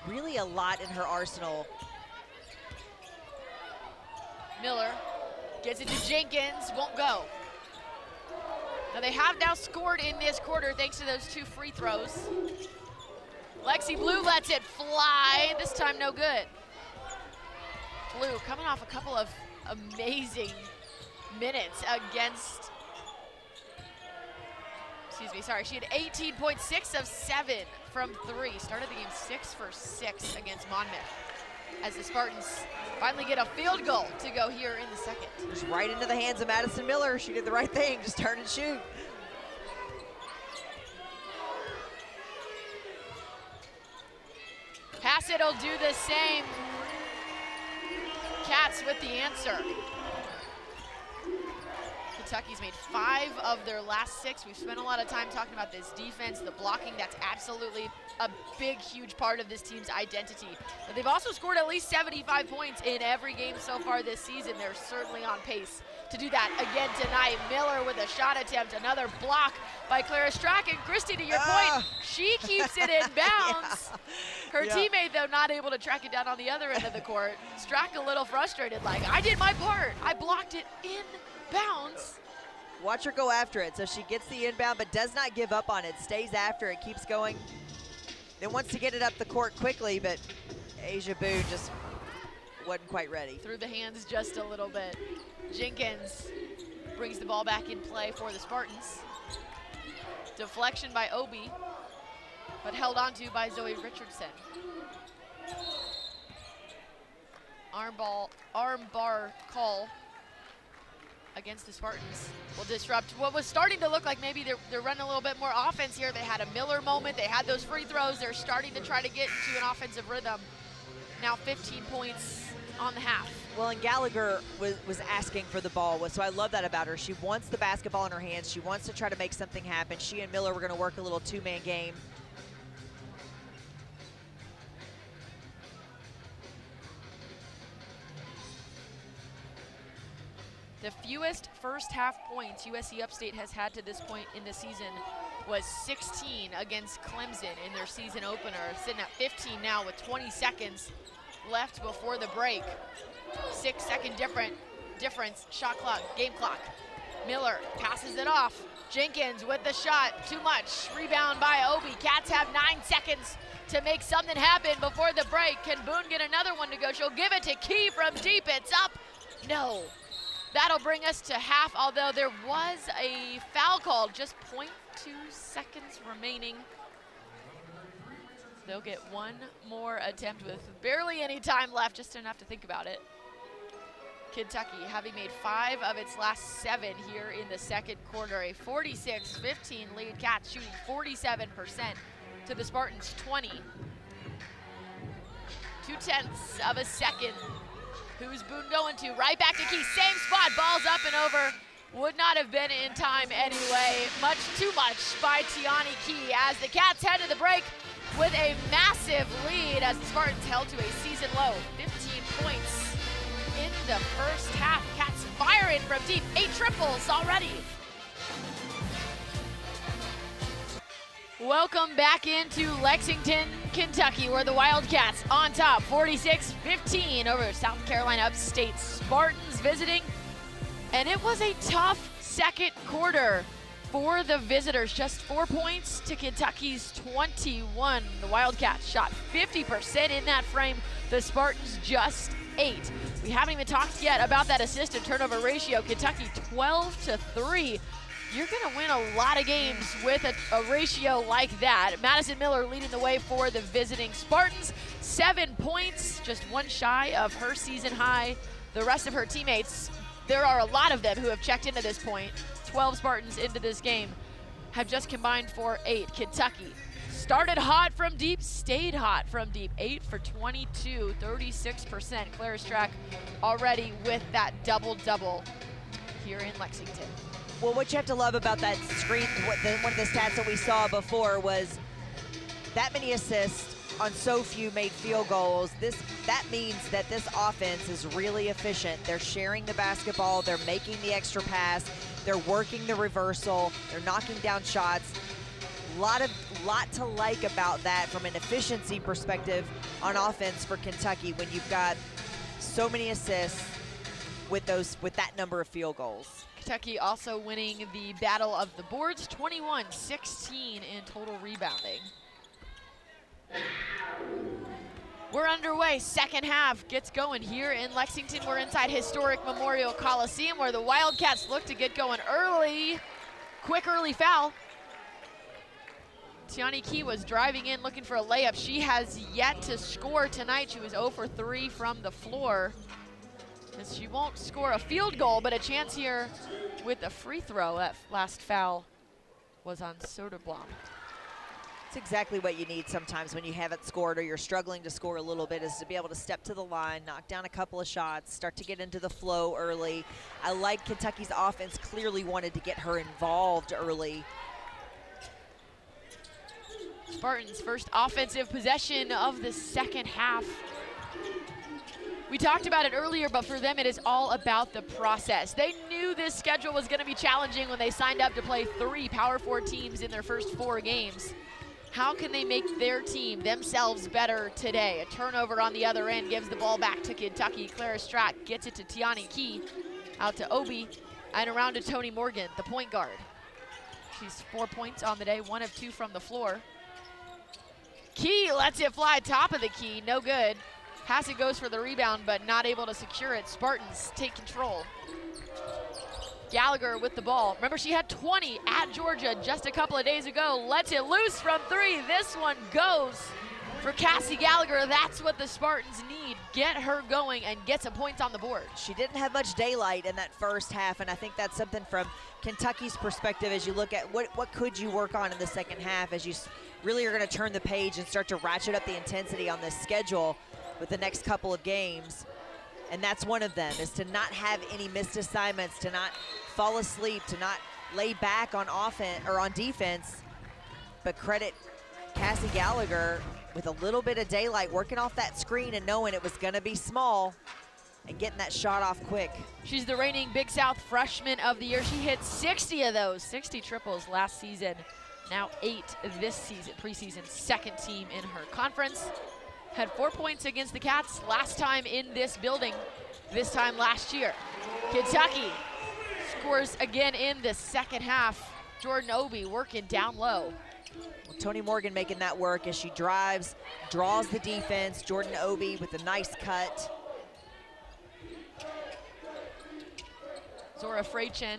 Really a lot in her arsenal. Miller gets it to Jenkins, won't go. Now they have now scored in this quarter thanks to those 2 free throws. Lexi Blue lets it fly, this time no good. Blue coming off a couple of amazing minutes against, she had 18.6 of 7 from 3. Started the game 6 for 6 against Monmouth, as the Spartans finally get a field goal to go here in the second. Just right into the hands of Madison Miller. She did the right thing, just turn and shoot. Hassett will do the same. Cats with the answer. Kentucky's made 5 of their last 6. We've spent a lot of time talking about this defense, the blocking. That's absolutely a big, huge part of this team's identity. But they've also scored at least 75 points in every game so far this season. They're certainly on pace to do that again tonight. Miller with a shot attempt, another block by Clara Strack. And Christy, to your point, she keeps it in bounds. Her teammate, though, not able to track it down on the other end of the court. Strack a little frustrated, like, I did my part. I blocked it in bounds. Watch her go after it. So she gets the inbound, but does not give up on it. Stays after it, keeps going. Then wants to get it up the court quickly, but Asia Boone just wasn't quite ready. Through the hands just a little bit. Jenkins brings the ball back in play for the Spartans. Deflection by Obi, but held onto by Zoe Richardson. Arm bar call against the Spartans will disrupt what was starting to look like maybe they're running a little bit more offense here. They had a Miller moment, they had those free throws, they're starting to try to get into an offensive rhythm. Now 15 points on the half. Well, and Gallagher was asking for the ball, so I love that about her. She wants the basketball in her hands, she wants to try to make something happen. She and Miller were going to work a little 2-man game. The fewest first half points USC Upstate has had to this point in the season was 16 against Clemson in their season opener. Sitting at 15 now with 20 seconds left before the break. 6-second difference, shot clock, game clock. Miller passes it off. Jenkins with the shot, too much. Rebound by Obi. Cats have 9 seconds to make something happen before the break. Can Boone get another one to go? She'll give it to Key from deep, it's up. No. That'll bring us to half, although there was a foul call, just 0.2 seconds remaining. they'll get one more attempt with barely any time left, just enough to think about it. Kentucky having made 5 of its last 7 here in the second quarter. A 46-15 lead. Cats shooting 47% to the Spartans 20. 0.2 of a second. Who's Boone going to? Right back to Key, same spot, ball's up and over. Would not have been in time anyway. Much too much by Tonie Key as the Cats head to the break with a massive lead as the Spartans held to a season low 15 points in the first half. Cats firing from deep, 8 triples already. Welcome back into Lexington, Kentucky, where the Wildcats on top, 46-15 over South Carolina Upstate Spartans visiting. And it was a tough second quarter for the visitors. Just 4 points to Kentucky's 21. The Wildcats shot 50% in that frame. The Spartans just 8. We haven't even talked yet about that assist and turnover ratio. Kentucky 12-3. You're gonna win a lot of games with a ratio like that. Madison Miller leading the way for the visiting Spartans. 7 points, just one shy of her season high. The rest of her teammates, there are a lot of them who have checked into this point. 12 Spartans into this game have just combined for 8. Kentucky started hot from deep, stayed hot from deep. 8 for 22, 36%. Clara Strack already with that double-double here in Lexington. Well, what you have to love about that screen, one of the stats that we saw before was that many assists on so few made field goals. That means that this offense is really efficient. They're sharing the basketball, they're making the extra pass, they're working the reversal, they're knocking down shots. Lot to like about that from an efficiency perspective on offense for Kentucky when you've got so many assists with that number of field goals. Kentucky also winning the battle of the boards, 21-16 in total rebounding. We're underway, second half gets going here in Lexington. We're inside historic Memorial Coliseum where the Wildcats look to get going early. Quick early foul. Tonie Key was driving in looking for a layup. She has yet to score tonight. She was 0 for 3 from the floor. She won't score a field goal, but a chance here with a free throw. That last foul was on Soderblom. It's exactly what you need sometimes when you haven't scored or you're struggling to score a little bit, is to be able to step to the line, knock down a couple of shots, start to get into the flow early. I like Kentucky's offense clearly wanted to get her involved early. Spartans' first offensive possession of the second half. We talked about it earlier, but for them it is all about the process. They knew this schedule was going to be challenging when they signed up to play 3 Power 4 teams in their first 4 games. How can they make their team, themselves, better today? A turnover on the other end gives the ball back to Kentucky. Clara Strack gets it to Tonie Key, out to Obi, and around to Tonie Morgan, the point guard. She's 4 points on the day, 1 of 2 from the floor. Key lets it fly top of the key, no good. Hassett goes for the rebound, but not able to secure it. Spartans take control. Gallagher with the ball. Remember, she had 20 at Georgia just a couple of days ago. Lets it loose from 3. This one goes for Cassie Gallagher. That's what the Spartans need. Get her going and get some points on the board. She didn't have much daylight in that first half, and I think that's something from Kentucky's perspective as you look at what could you work on in the second half as you really are going to turn the page and start to ratchet up the intensity on this schedule with the next couple of games. And that's one of them, is to not have any missed assignments, to not fall asleep, to not lay back on offense or on defense. But credit Cassie Gallagher with a little bit of daylight, working off that screen and knowing it was going to be small and getting that shot off quick. She's the reigning Big South Freshman of the Year. She hit 60 of those, 60 triples last season. Now 8 this season, preseason, second team in her conference. Had 4 points against the Cats last time in this building, this time last year. Kentucky scores again in the second half. Jordan Obi working down low. Well, Tonie Morgan making that work as she drives, draws the defense. Jordan Obi with a nice cut. Zora Freychen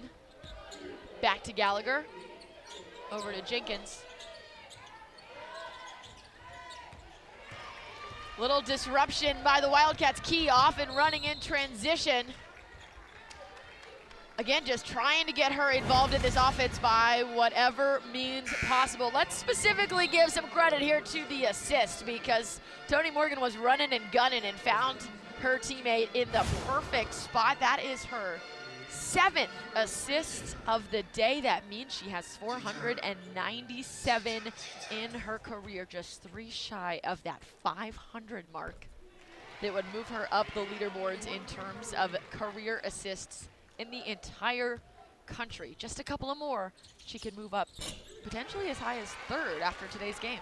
back to Gallagher. Over to Jenkins. Little disruption by the Wildcats. Key off and running in transition. Again, just trying to get her involved in this offense by whatever means possible. Let's specifically give some credit here to the assist, because Tonie Morgan was running and gunning and found her teammate in the perfect spot. That is her 7th assist of the day. That means she has 497 in her career, just 3 shy of that 500 mark. That would move her up the leaderboards in terms of career assists in the entire country. Just a couple of more, she could move up potentially as high as 3rd after today's game.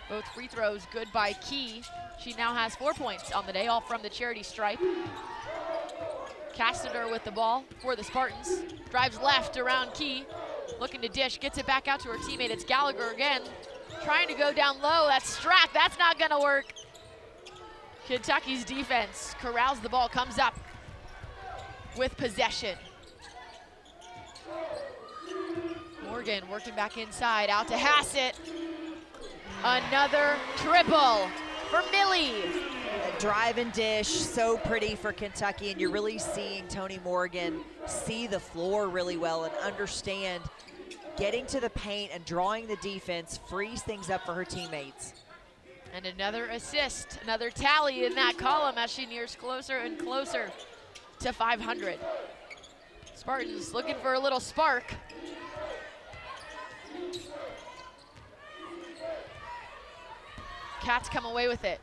Both free throws good by Key. She now has 4 points on the day, all from the charity stripe. Cassiter with the ball for the Spartans. Drives left around Key, looking to dish, gets it back out to her teammate. It's Gallagher again, trying to go down low. That's Strack, that's not gonna work. Kentucky's defense corrals the ball, comes up with possession. Morgan working back inside, out to Hassett. Another triple for Millie. A drive and dish, so pretty for Kentucky, and you're really seeing Tonie Morgan see the floor really well and understand getting to the paint and drawing the defense frees things up for her teammates. And another assist, another tally in that column as she nears closer and closer to 500. Spartans looking for a little spark. Cats come away with it.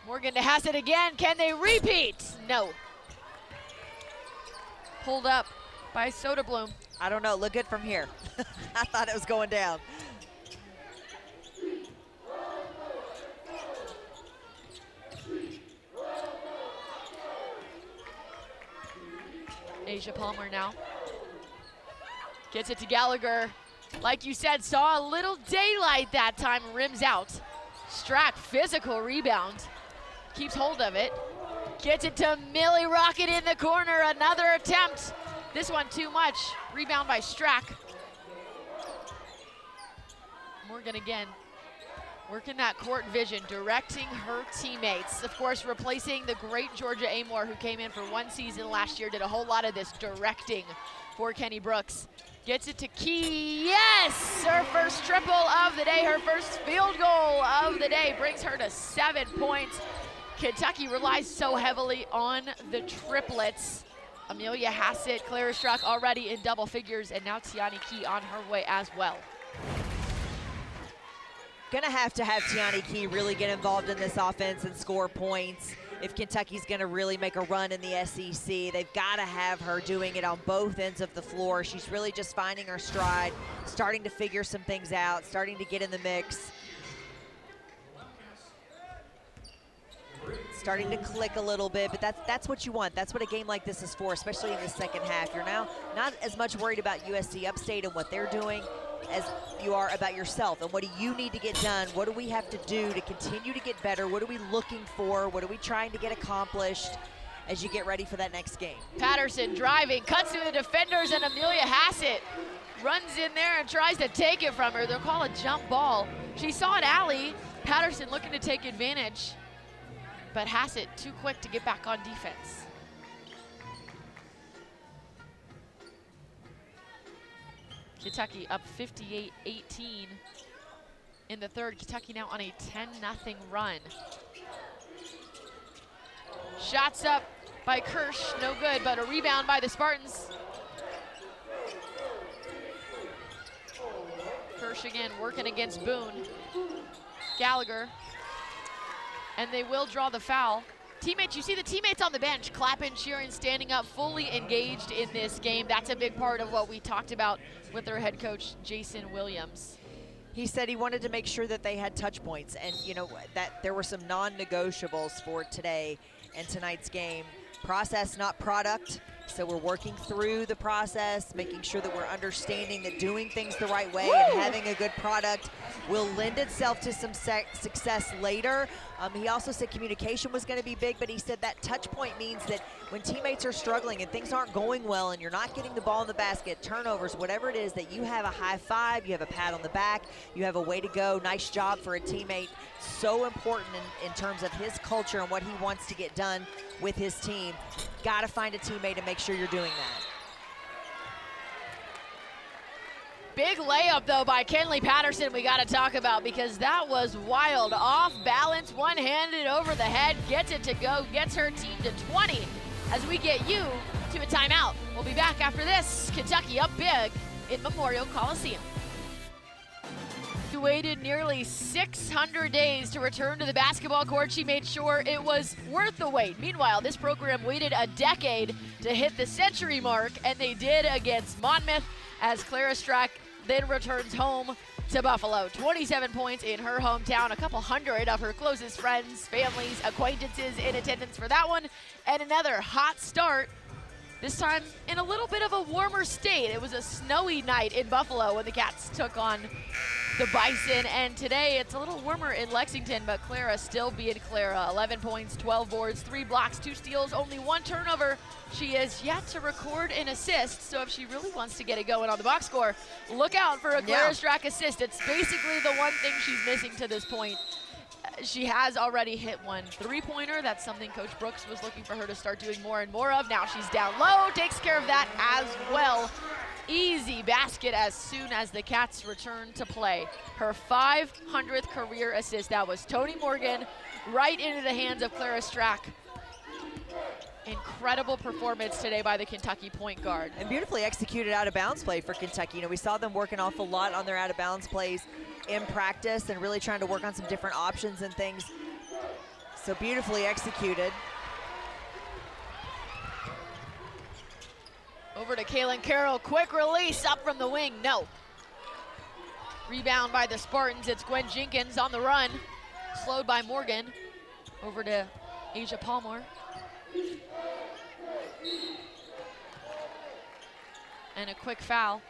Morgan to Hassett again. Can they repeat? No. Pulled up by Soderblom. I don't know, look good from here. I thought it was going down. Asia Palmer now. Gets it to Gallagher. Like you said, saw a little daylight that time, rims out. Strack, physical rebound. Keeps hold of it. Gets it to Millie, Rocket in the corner, another attempt. This one too much, rebound by Strack. Morgan again, working that court vision, directing her teammates. Of course, replacing the great Georgia Amore, who came in for 1 season last year, did a whole lot of this directing for Kenny Brooks. Gets it to Key, yes! Her first triple of the day, her first field goal of the day, brings her to 7 points. Kentucky relies so heavily on the triplets. Amelia Hassett, Clara Strack already in double figures, and now Tiani Key on her way as well. Gonna have to have Tiani Key really get involved in this offense and score points. If Kentucky's gonna really make a run in the SEC, they've gotta have her doing it on both ends of the floor. She's really just finding her stride, starting to figure some things out, starting to get in the mix. Starting to click a little bit, but that's what you want. That's what a game like this is for, especially in the second half. You're now not as much worried about SC Upstate and what they're doing as you are about yourself and what do you need to get done. What do we have to do to continue to get better? What are we looking for? What are we trying to get accomplished as you get ready for that next game? Patterson driving, cuts through the defenders, and Amelia Hassett runs in there and tries to take it from her. They'll call a jump ball. She saw an alley. Patterson looking to take advantage, but Hassett too quick to get back on defense. Kentucky up 58-18 in the third. Kentucky now on a 10-0 run. Shots up by Kirsch, no good, but a rebound by the Spartans. Kirsch again working against Boone. Gallagher, and they will draw the foul. Teammates, you see the teammates on the bench clapping, cheering, standing up, fully engaged in this game. That's a big part of what we talked about with their head coach, Jason Williams. He said he wanted to make sure that they had touch points, and you know that there were some non-negotiables for today and tonight's game. Process, not product, So we're working through the process, making sure that we're understanding that doing things the right way and having a good product will lend itself to some success later. He also said communication was going to be big, but he said that touch point means that when teammates are struggling and things aren't going well and you're not getting the ball in the basket, turnovers, whatever it is, that you have a high five, you have a pat on the back, you have a way to go, nice job for a teammate. So important in terms of his culture and what he wants to get done with his team. Got to find a teammate and make sure you're doing that. Big layup, though, by Kenley Patterson we got to talk about, because that was wild. Off balance, one-handed over the head, gets it to go, gets her team to 20 as we get you to a timeout. We'll be back after this. Kentucky up big in Memorial Coliseum. She waited nearly 600 days to return to the basketball court. She made sure it was worth the wait. Meanwhile, this program waited a decade to hit the century mark, and they did against Monmouth as Clara Strack then returns home to Buffalo. 27 points in her hometown, a couple hundred of her closest friends, families, acquaintances in attendance for that one, and another hot start, this time in a little bit of a warmer state. It was a snowy night in Buffalo when the Cats took on the Bison, and today it's a little warmer in Lexington, but Clara still being Clara. 11 points, 12 boards, 3 blocks, 2 steals, only 1 turnover. She has yet to record an assist, so if she really wants to get it going on the box score, look out for a Clara Strack assist. It's basically the one thing she's missing to this point. She has already hit 1 3-pointer. That's something Coach Brooks was looking for her to start doing more and more of. Now she's down low, takes care of that as well. Easy basket as soon as the Cats return to play. Her 500th career assist. That was Tonie Morgan right into the hands of Clara Strack. Incredible performance today by the Kentucky point guard. And beautifully executed out of bounds play for Kentucky. You know, we saw them work an awful lot on their out of bounds plays in practice and really trying to work on some different options and things. So beautifully executed. Over to Kaylin Carroll, quick release up from the wing, no. Rebound by the Spartans, it's Gwen Jenkins on the run. Slowed by Morgan, over to Asia Palmer. And a quick foul.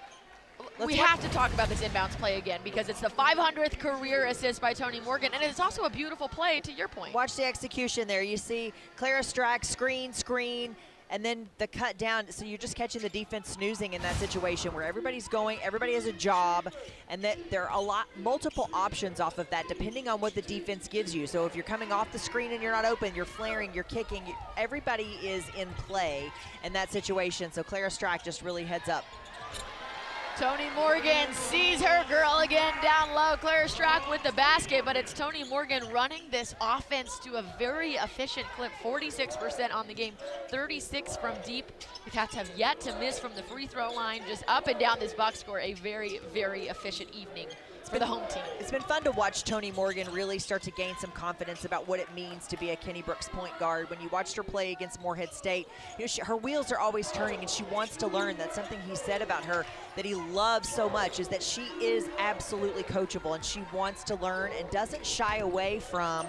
We have to talk about this inbounds play again, because it's the 500th career assist by Tonie Morgan, and it's also a beautiful play, to your point. Watch the execution there. You see Clara Strack screen, and then the cut down. So you're just catching the defense snoozing in that situation where everybody's going, everybody has a job, and that there are multiple options off of that depending on what the defense gives you. So if you're coming off the screen and you're not open, you're flaring, you're kicking, everybody is in play in that situation. So Clara Strack just really heads up. Tonie Morgan sees her girl again down low. Clara Strack with the basket, but it's Tonie Morgan running this offense to a very efficient clip. 46% on the game, 36 from deep. The Cats have yet to miss from the free throw line. Just up and down this box score, a very, very efficient evening for the home team. It's been fun to watch Tonie Morgan really start to gain some confidence about what it means to be a Kenny Brooks point guard. When you watched her play against Morehead State, you know, her wheels are always turning and she wants to learn. That's something he said about her that he loves so much, is that she is absolutely coachable and she wants to learn and doesn't shy away from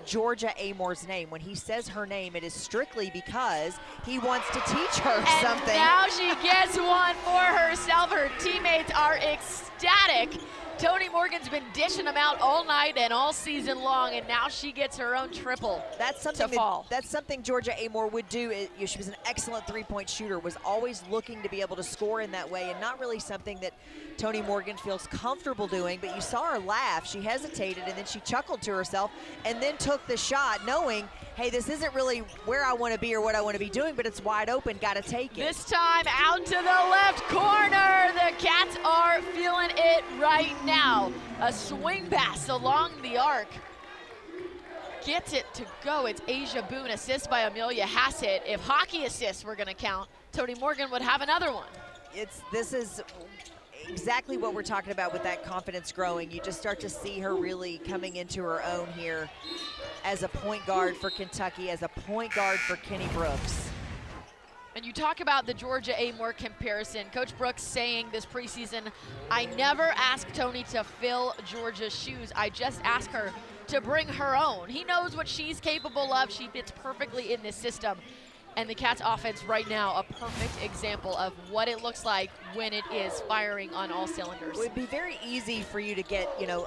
Georgia Amore's name. When he says her name, it is strictly because he wants to teach her something. And now she gets one for herself. Her teammates are ecstatic. Tonie Morgan's been dishing them out all night and all season long, and now she gets her own triple. That's something that's something Georgia Amore would do. She was an excellent three-point shooter, was always looking to be able to score in that way, and not really something that Tonie Morgan feels comfortable doing. But you saw her laugh. She hesitated, and then she chuckled to herself, and then took the shot, knowing, hey, this isn't really where I want to be or what I want to be doing, but it's wide open, got to take it. This time out to the left corner. The Cats are feeling it right now. A swing pass along the arc. Gets it to go. It's Asia Boone, assist by Amelia Hassett. If hockey assists were going to count, Tonie Morgan would have another one. This is exactly what we're talking about with that confidence growing. You just start to see her really coming into her own here as a point guard for Kentucky, as a point guard for Kenny Brooks. And you talk about the Georgia Amore comparison. Coach Brooks saying this preseason, I never ask Tonie to fill Georgia's shoes. I just ask her to bring her own. He knows what she's capable of. She fits perfectly in this system. And the Cats offense right now, a perfect example of what it looks like when it is firing on all cylinders. It would be very easy for you to get, you know,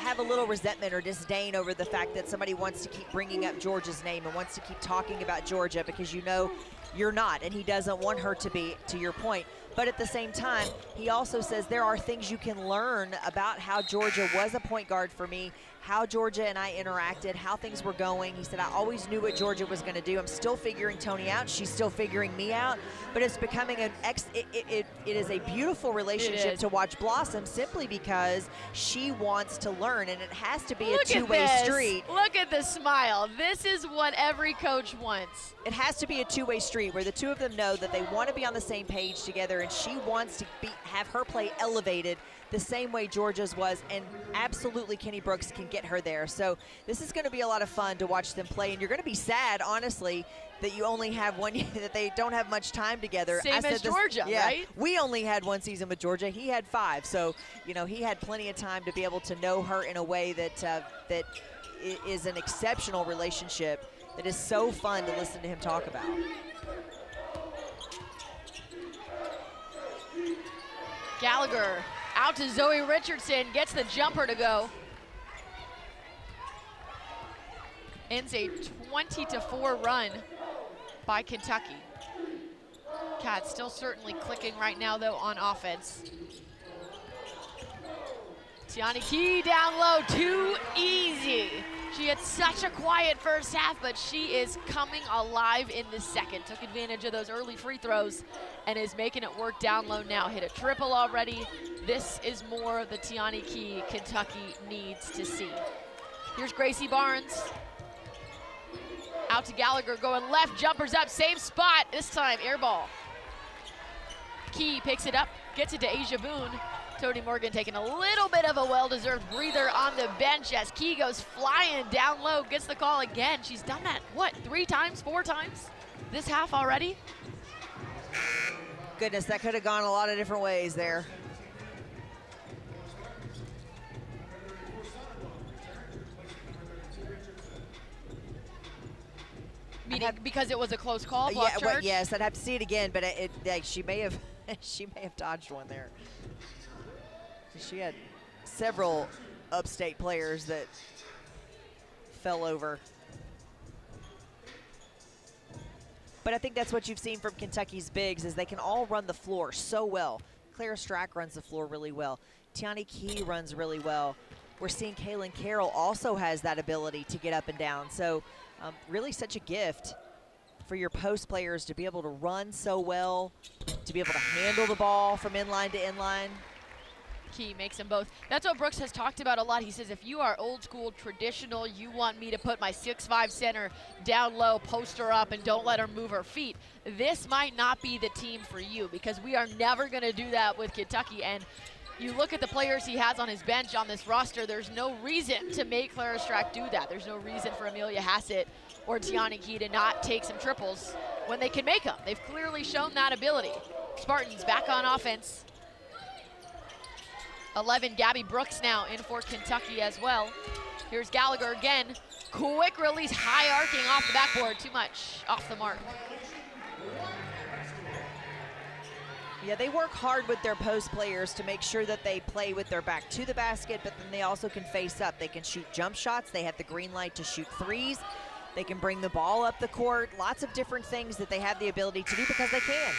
have a little resentment or disdain over the fact that somebody wants to keep bringing up Georgia's name and wants to keep talking about Georgia, because you know you're not, and he doesn't want her to be, to your point. But at the same time, he also says there are things you can learn about how Georgia was a point guard for me, how Georgia and I interacted, how things were going. He said, I always knew what Georgia was going to do. I'm still figuring Tonie out. She's still figuring me out. But it's becoming it is a beautiful relationship to watch blossom, simply because she wants to learn, and it has to be a two-way street. Look at the smile. This is what every coach wants. It has to be a two-way street where the two of them know that they want to be on the same page together, and she wants to have her play elevated the same way Georgia's was, and absolutely Kenny Brooks can get her there. So this is going to be a lot of fun to watch them play, and you're going to be sad, honestly, that you only have that they don't have much time together. Same as Georgia, right? We only had one season with Georgia. He had 5, so you know he had plenty of time to be able to know her in a way that that is an exceptional relationship that is so fun to listen to him talk about. Gallagher out to Zoe Richardson, gets the jumper to go. Ends a 20-4 run by Kentucky. Cats still certainly clicking right now, though, on offense. Tiani Key down low, too easy. She had such a quiet first half, but she is coming alive in the second. Took advantage of those early free throws and is making it work down low now. Hit a triple already. This is more the Tiani Key Kentucky needs to see. Here's Gracie Barnes. Out to Gallagher, going left, jumpers up, same spot. This time, air ball. Key picks it up, gets it to Asia Boone. Tonie Morgan taking a little bit of a well-deserved breather on the bench as Key goes flying down low, gets the call again. She's done that, what, 3 times, 4 times this half already? Goodness, that could have gone a lot of different ways there. Meaning because it was a close call, block charge? Well, yes, I'd have to see it again, but she may have dodged one there. She had several Upstate players that fell over. But I think that's what you've seen from Kentucky's bigs, is they can all run the floor so well. Clara Strack runs the floor really well. Tiani Key runs really well. We're seeing Kaylin Carroll also has that ability to get up and down. So really such a gift for your post players to be able to run so well, to be able to handle the ball from inline to inline. Key makes them both. That's what Brooks has talked about a lot. He says, if you are old school, traditional, you want me to put my 6'5" center down low, post her up, and don't let her move her feet, this might not be the team for you, because we are never going to do that with Kentucky. And you look at the players he has on his bench on this roster, there's no reason to make Clara Strack do that. There's no reason for Amelia Hassett or Tiani Key to not take some triples when they can make them. They've clearly shown that ability. Spartans back on offense. 11, Gabby Brooks now in for Kentucky as well. Here's Gallagher again. Quick release, high arcing off the backboard. Too much off the mark. Yeah, they work hard with their post players to make sure that they play with their back to the basket, but then they also can face up. They can shoot jump shots. They have the green light to shoot threes. They can bring the ball up the court. Lots of different things that they have the ability to do because they can.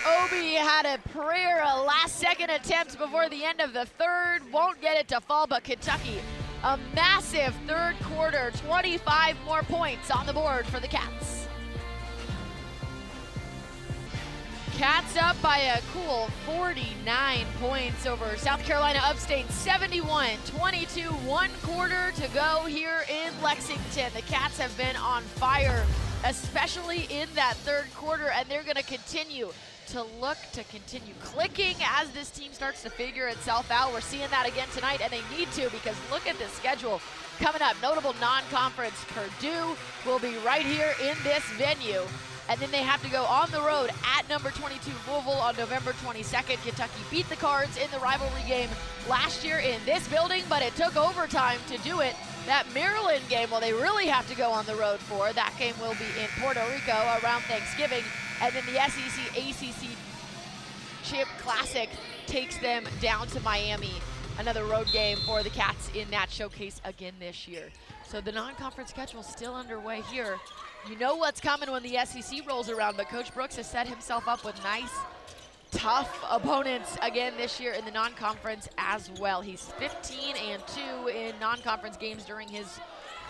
Obi had a prayer, a last-second attempt before the end of the third. Won't get it to fall, but Kentucky, a massive third quarter, 25 more points on the board for the Cats. Cats up by a cool 49 points over South Carolina Upstate, 71-22, 1 quarter to go here in Lexington. The Cats have been on fire, especially in that third quarter, and they're going to continue to look to continue clicking as this team starts to figure itself out. We're seeing that again tonight, and they need to, because look at the schedule coming up. Notable non-conference, Purdue will be right here in this venue. And then they have to go on the road at number 22 Louisville on November 22nd. Kentucky beat the Cards in the rivalry game last year in this building, but it took overtime to do it. that Maryland game, well, they really have to go on the road for. That game will be in Puerto Rico around Thanksgiving. And then the SEC ACC Chip Classic takes them down to Miami. Another road game for the Cats in that showcase again this year. So the non-conference schedule still underway here. You know what's coming when the SEC rolls around, but Coach Brooks has set himself up with nice, tough opponents again this year in the non-conference as well. He's 15-2 in non-conference games during his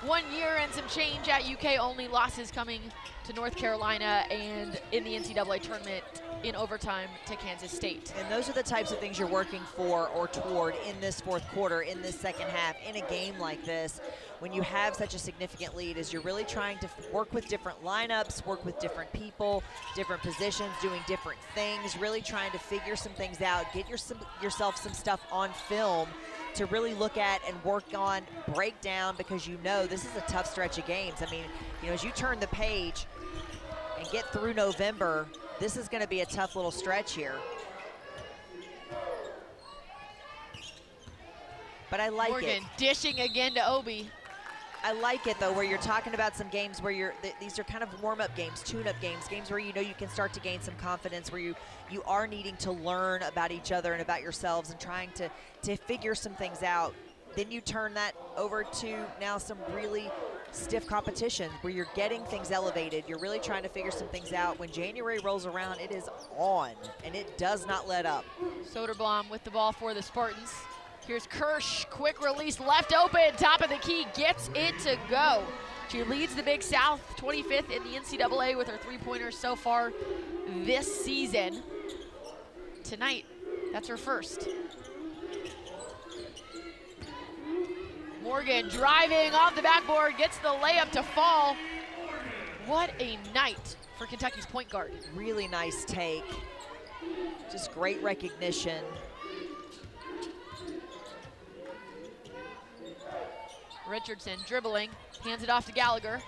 1 year and some change at UK, only losses coming to North Carolina and in the NCAA tournament in overtime to Kansas State. And those are the types of things you're working for or toward in this fourth quarter, in this second half, in a game like this. When you have such a significant lead, is you're really trying to work with different lineups, work with different people, different positions, doing different things, really trying to figure some things out, get yourself some stuff on film to really look at and work on, break down, because you know this is a tough stretch of games. I mean, you know, as you turn the page and get through November, this is going to be a tough little stretch here. But I like Morgan it. dishing again to Obi. I like it, though, where you're talking about some games where these are kind of warm-up games, tune-up games, games where you know you can start to gain some confidence, where you are needing to learn about each other and about yourselves and trying to figure some things out. Then you turn that over to now some really stiff competition where you're getting things elevated. You're really trying to figure some things out. When January rolls around, it is on, and it does not let up. Soderblom with the ball for the Spartans. Here's Kirsch, quick release, left open, top of the key, gets it to go. She leads the Big South, 25th in the NCAA with her three-pointers so far this season. Tonight, that's her first. Morgan driving off the backboard, gets the layup to fall. What a night for Kentucky's point guard. Really nice take, just great recognition. Richardson dribbling, hands it off to Gallagher.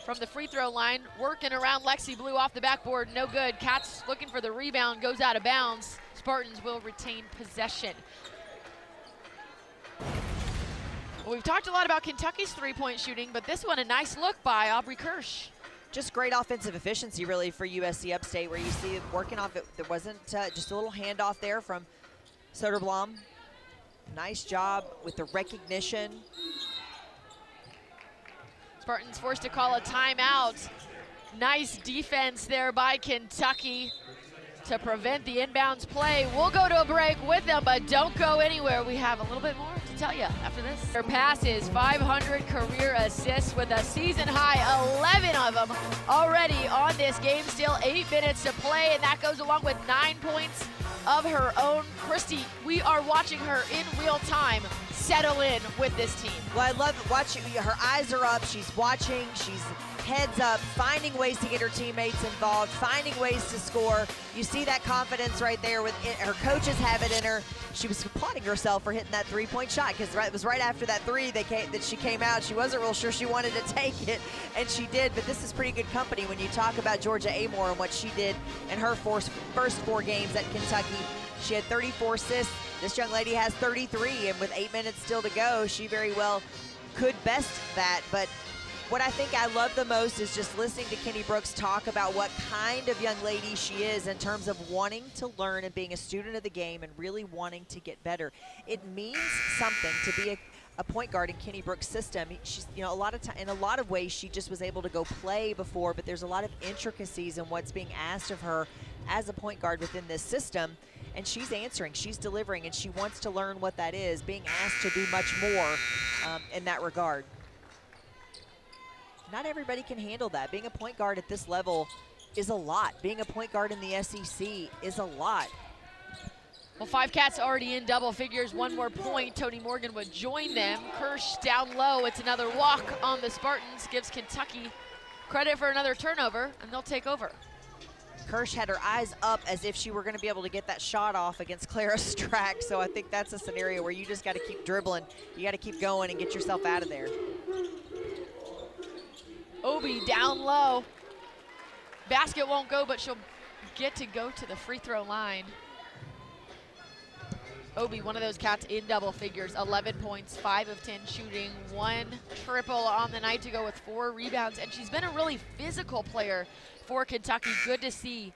From the free throw line, working around Lexi Blue off the backboard, no good. Cats looking for the rebound, goes out of bounds. Spartans will retain possession. Well, we've talked a lot about Kentucky's three-point shooting, but this one a nice look by Aubrey Kirsch. Just great offensive efficiency, really, for SC Upstate, where you see it working off it. There wasn't just a little handoff there from Soderblom. Nice job with the recognition. Spartans forced to call a timeout. Nice defense there by Kentucky to prevent the inbounds play. We'll go to a break with them, but don't go anywhere. We have a little bit more to tell you after this. Their passes, 500 career assists with a season high, 11 of them already on this game. Still 8 minutes to play, and that goes along with 9 points of her own. Christy, we are watching her in real time settle in with this team. Well, I love watching. Her eyes are up. She's watching. She's heads up, finding ways to get her teammates involved, finding ways to score. You see that confidence right there. With it. Her coaches have it in her. She was applauding herself for hitting that three-point shot, because it was right after that three that she came out. She wasn't real sure she wanted to take it, and she did. But this is pretty good company when you talk about Georgia Amore and what she did in her first 4 games at Kentucky. She had 34 assists. This young lady has 33, and with 8 minutes still to go, she very well could best that. But what I think I love the most is just listening to Kenny Brooks talk about what kind of young lady she is in terms of wanting to learn and being a student of the game and really wanting to get better. It means something to be a point guard in Kenny Brooks' system. She's, you know, in a lot of ways, she just was able to go play before, but there's a lot of intricacies in what's being asked of her as a point guard within this system. And she's answering, she's delivering, and she wants to learn what that is, being asked to do much more in that regard. Not everybody can handle that. Being a point guard at this level is a lot. Being a point guard in the SEC is a lot. Well, 5 Cats already in double figures. 1 more point, Tonie Morgan would join them. Kirsch down low. It's another walk on the Spartans. Gives Kentucky credit for another turnover, and they'll take over. Kirsch had her eyes up as if she were going to be able to get that shot off against Clara Strack. So I think that's a scenario where you just got to keep dribbling. You got to keep going and get yourself out of there. Obi down low. Basket won't go, but she'll get to go to the free throw line. Obi, one of those cats in double figures, 11 points, 5 of 10 shooting, 1 triple on the night to go with 4 rebounds, and she's been a really physical player for Kentucky. Good to see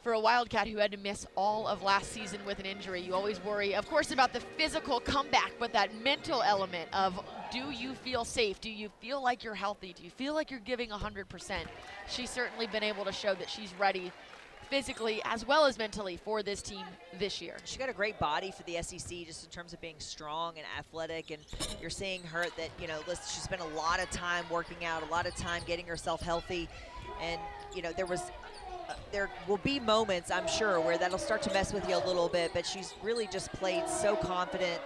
for a Wildcat who had to miss all of last season with an injury. You always worry, of course, about the physical comeback, but that mental element of, do you feel safe? Do you feel like you're healthy? Do you feel like you're giving 100%? She's certainly been able to show that she's ready physically as well as mentally for this team this year. She got a great body for the SEC just in terms of being strong and athletic, and you're seeing her that, you know, listen, she spent a lot of time working out, a lot of time getting herself healthy, and, you know, there will be moments, I'm sure, where that'll start to mess with you a little bit, but she's really just played so confident.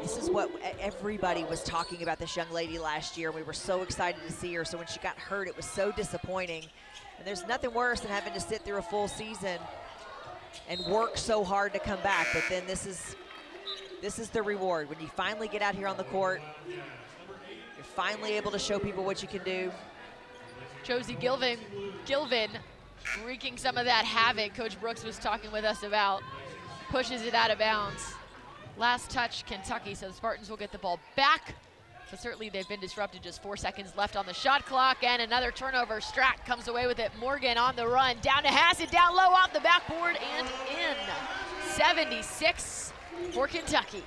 This is what everybody was talking about this young lady last year. We were so excited to see her, so when she got hurt, it was so disappointing. And there's nothing worse than having to sit through a full season and work so hard to come back. But then this is the reward. When you finally get out here on the court, you're finally able to show people what you can do. Josie Gilvin wreaking some of that havoc Coach Brooks was talking with us about. Pushes it out of bounds. Last touch, Kentucky, so the Spartans will get the ball back. But certainly they've been disrupted. Just 4 seconds left on the shot clock, and another turnover. Strack comes away with it. Morgan on the run, down to Hassett, down low off the backboard and in. 76 for Kentucky.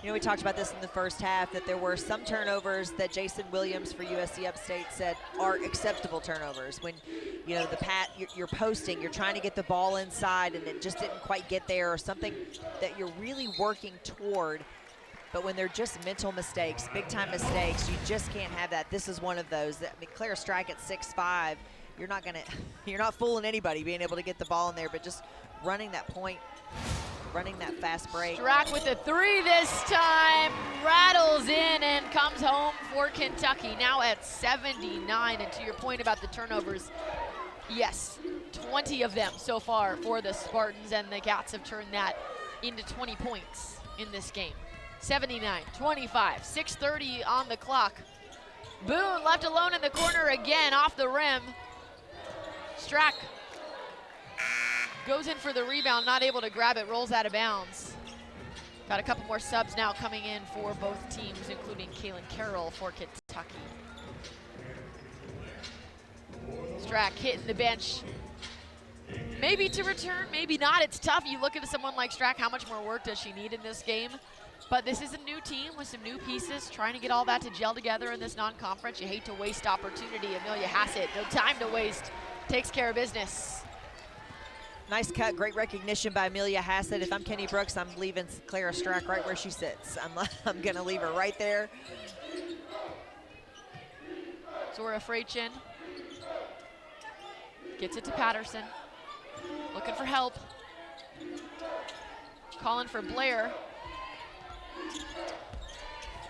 You know, we talked about this in the first half, that there were some turnovers that Jason Williams for SC Upstate said are acceptable turnovers. When, you know, you're posting, you're trying to get the ball inside and it just didn't quite get there, or something that you're really working toward. But when they're just mental mistakes, big time mistakes, you just can't have that. This is one of those. I mean, Clara Strack at 6'5", you're not fooling anybody being able to get the ball in there, but just running that point, running that fast break. Strack with the 3 this time, rattles in and comes home for Kentucky, now at 79. And to your point about the turnovers, yes, 20 of them so far for the Spartans, and the Cats have turned that into 20 points in this game. 79-25, 6:30 on the clock. Boone left alone in the corner again, off the rim. Strack goes in for the rebound, not able to grab it, rolls out of bounds. Got a couple more subs now coming in for both teams, including Carroll for Kentucky. Strack hitting the bench. Maybe to return, maybe not. It's tough. You look at someone like Strack, how much more work does she need in this game? But this is a new team with some new pieces, trying to get all that to gel together in this non-conference. You hate to waste opportunity. Amelia Hassett, no time to waste, takes care of business. Nice cut, great recognition by Amelia Hassett. If I'm Kenny Brooks, I'm leaving Clara Strack right where she sits. I'm gonna leave her right there. Zora Freichin gets it to Patterson. Looking for help. Calling for Blair.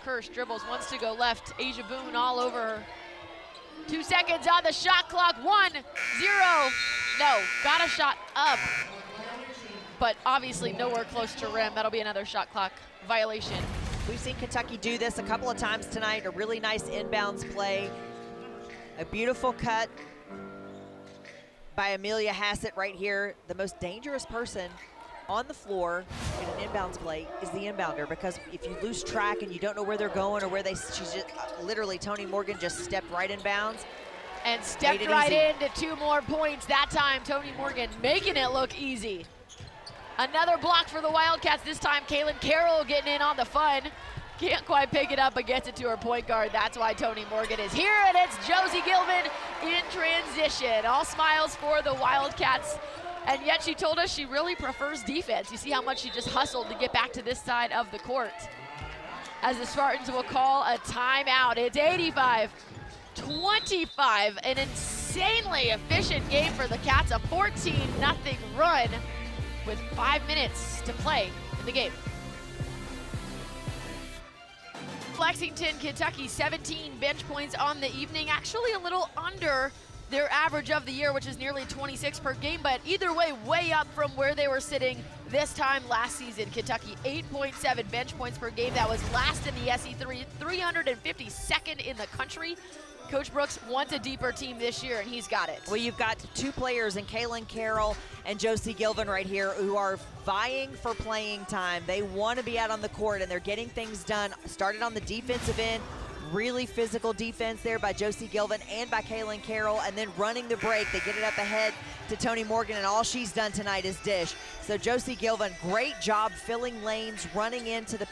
Kirsch dribbles, wants to go left. Asia Boone all over her. 2 seconds on the shot clock. 1-0. No, got a shot up, but obviously nowhere close to rim. That'll be another shot clock violation. We've seen Kentucky do this a couple of times tonight. A really nice inbounds play. A beautiful cut by Amelia Hassett right here. The most dangerous person on the floor in an inbounds play is the inbounder, because if you lose track and you don't know where they're going, or she's just literally, Tonie Morgan just stepped right in bounds. And stepped right into 2 more points. That time, Tonie Morgan making it look easy. Another block for the Wildcats. This time, Carroll getting in on the fun. Can't quite pick it up, but gets it to her point guard. That's why Tonie Morgan is here, and it's Josie Gilvin in transition. All smiles for the Wildcats. And yet she told us she really prefers defense. You see how much she just hustled to get back to this side of the court. As the Spartans will call a timeout. It's 85-25, an insanely efficient game for the Cats. A 14-0 run with 5 minutes to play in the game. Lexington, Kentucky, 17 bench points on the evening. Actually a little under their average of the year, which is nearly 26 per game, but either way, way up from where they were sitting this time last season. Kentucky, 8.7 bench points per game. That was last in the SC3, 352nd in the country. Coach Brooks wants a deeper team this year, and he's got it. Well, you've got two players in Kaylin Carroll and Josie Gilvin right here who are vying for playing time. They want to be out on the court, and they're getting things done. Started on the defensive end. Really physical defense there by Josie Gilvin and by Kaylin Carroll, and then running the break. They get it up ahead to Tonie Morgan, and all she's done tonight is dish. So Josie Gilvin, great job filling lanes, running into the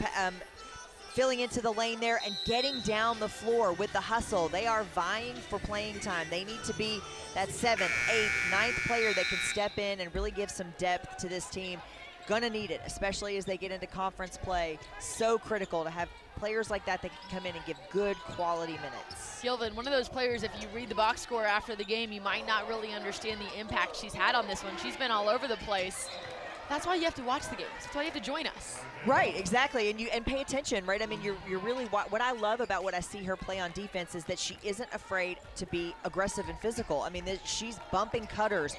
filling into the lane there and getting down the floor with the hustle. They are vying for playing time. They need to be that 7th, 8th, 9th player that can step in and really give some depth to this team. Gonna need it, especially as they get into conference play. So critical to have players like that can come in and give good quality minutes. Gilvin, one of those players, if you read the box score after the game, you might not really understand the impact she's had on this one. She's been all over the place. That's why you have to watch the games. That's why you have to join us. Right, exactly, and pay attention, right? I mean, you're really, what I love about what I see her play on defense is that she isn't afraid to be aggressive and physical. I mean, she's bumping cutters.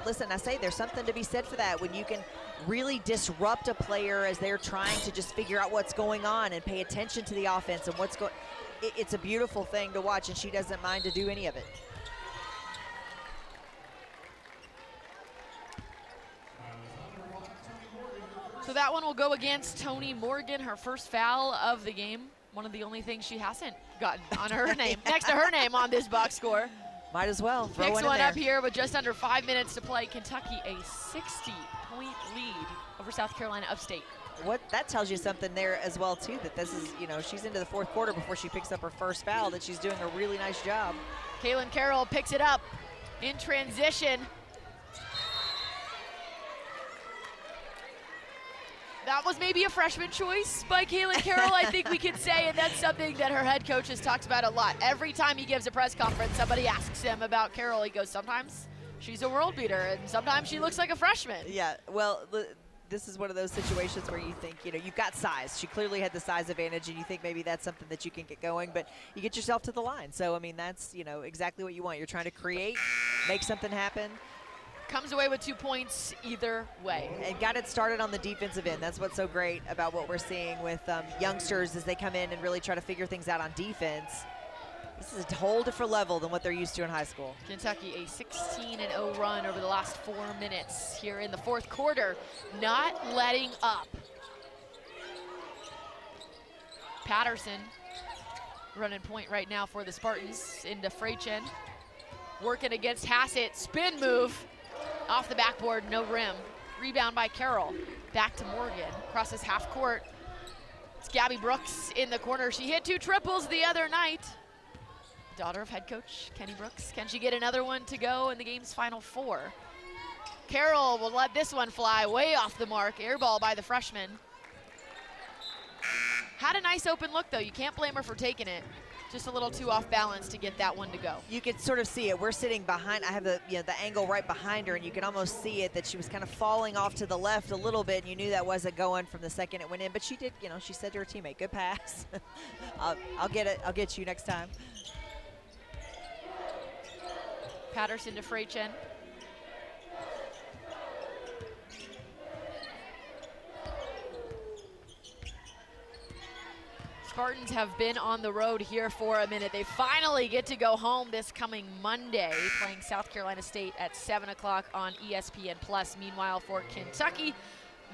Listen, I say there's something to be said for that when you can really disrupt a player as they're trying to just figure out what's going on and pay attention to the offense and what's going. It's a beautiful thing to watch, and she doesn't mind to do any of it. So that one will go against Tonie Morgan, her first foul of the game. One of the only things she hasn't gotten on her name, next to her name on this box score. Might as well throw Picks one in one there. up here with just under 5 minutes to play. Kentucky a 60-point lead over South Carolina Upstate. What that tells you something there as well too, that this is, she's into the 4th quarter before she picks up her first foul, that she's doing a really nice job. Kaylin Carroll picks it up in transition. That was maybe a freshman choice by Kaylin Carroll, I think we could say, and that's something that her head coach has talked about a lot. Every time he gives a press conference, somebody asks him about Carroll. He goes, sometimes she's a world beater, and sometimes she looks like a freshman. Yeah, well, this is one of those situations where you think, you've got size. She clearly had the size advantage, and you think maybe that's something that you can get going, but you get yourself to the line. So, I mean, that's, exactly what you want. You're trying to create, make something happen. Comes away with 2 points either way. And got it started on the defensive end. That's what's so great about what we're seeing with youngsters as they come in and really try to figure things out on defense. This is a whole different level than what they're used to in high school. Kentucky a 16-0 run over the last 4 minutes here in the 4th quarter. Not letting up. Patterson running point right now for the Spartans into Freychen. Working against Hassett, spin move. Off the backboard, no rim. Rebound by Carroll. Back to Morgan. Crosses half court. It's Gabby Brooks in the corner. She hit 2 triples the other night. Daughter of head coach Kenny Brooks. Can she get another one to go in the game's final 4? Carroll will let this one fly way off the mark. Air ball by the freshman. Had a nice open look though. You can't blame her for taking it. Just a little too off balance to get that one to go. You could sort of see it. We're sitting behind. I have the angle right behind her, and you can almost see it that she was kind of falling off to the left a little bit, and you knew that wasn't going from the second it went in. But she did, she said to her teammate, "Good pass. I'll get it. I'll get you next time." Patterson to Freychen. Spartans have been on the road here for a minute. They finally get to go home this coming Monday, playing South Carolina State at 7 o'clock on ESPN+. Meanwhile, for Kentucky,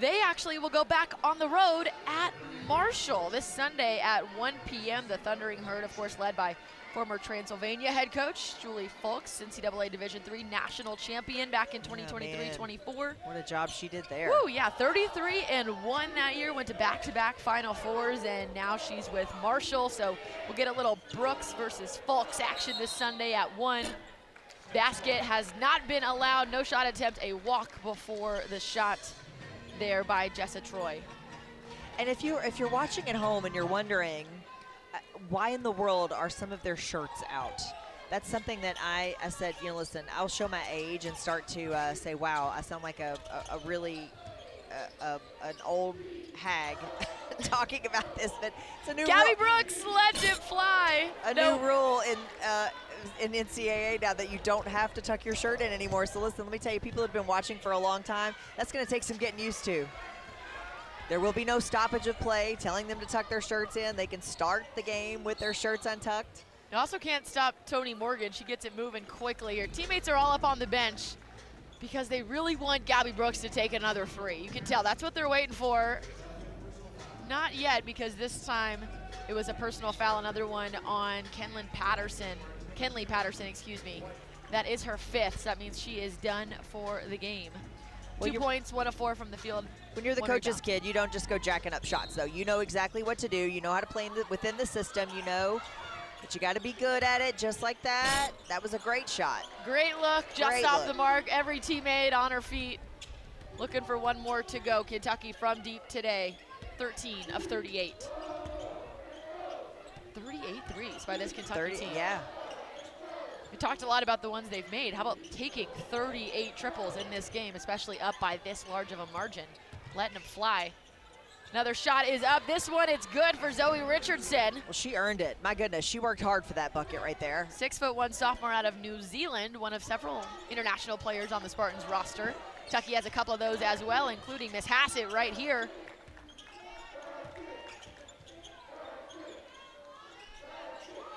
they actually will go back on the road at Marshall this Sunday at 1 p.m. The Thundering Herd, of course, led by former Transylvania head coach Julie Fulks, NCAA Division III national champion back in 2023-24. What a job she did there. Woo, yeah, 33-1 that year, went to back-to-back Final Fours, and now she's with Marshall. So we'll get a little Brooks versus Fulks action this Sunday at 1. Basket has not been allowed, no shot attempt, a walk before the shot there by Jessa Troy. And if you're watching at home and you're wondering, why in the world are some of their shirts out? That's something that I said, listen, I'll show my age and start to say, wow, I sound like a really an old hag talking about this, but it's a new Gabby rule. Brooks lets it fly. New rule in NCAA now that you don't have to tuck your shirt in anymore. So listen, let me tell you, people have been watching for a long time. That's going to take some getting used to. There will be no stoppage of play telling them to tuck their shirts in. They can start the game with their shirts untucked. You also can't stop Tonie Morgan. She gets it moving quickly. Her teammates are all up on the bench because they really want Gabby Brooks to take another free. You can tell that's what they're waiting for. Not yet, because this time it was a personal foul, another one on Kenley Patterson, excuse me. That is her 5th, so that means she is done for the game. Well, 2 points, 1 of 4 from the field. When you're the coach's kid, you don't just go jacking up shots, though. You know exactly what to do. You know how to play within the system. You know that you got to be good at it, just like that. That was a great shot. Great look, just off the mark. Every teammate on her feet, looking for one more to go. Kentucky from deep today, 13 of 38. 38 threes by this Kentucky team. Yeah. We talked a lot about the ones they've made. How about taking 38 triples in this game, especially up by this large of a margin, letting them fly. Another shot is up. This one, it's good for Zoe Richardson. Well, she earned it. My goodness, she worked hard for that bucket right there. 6'1" sophomore out of New Zealand, one of several international players on the Spartans roster. Kentucky has a couple of those as well, including Miss Hassett right here.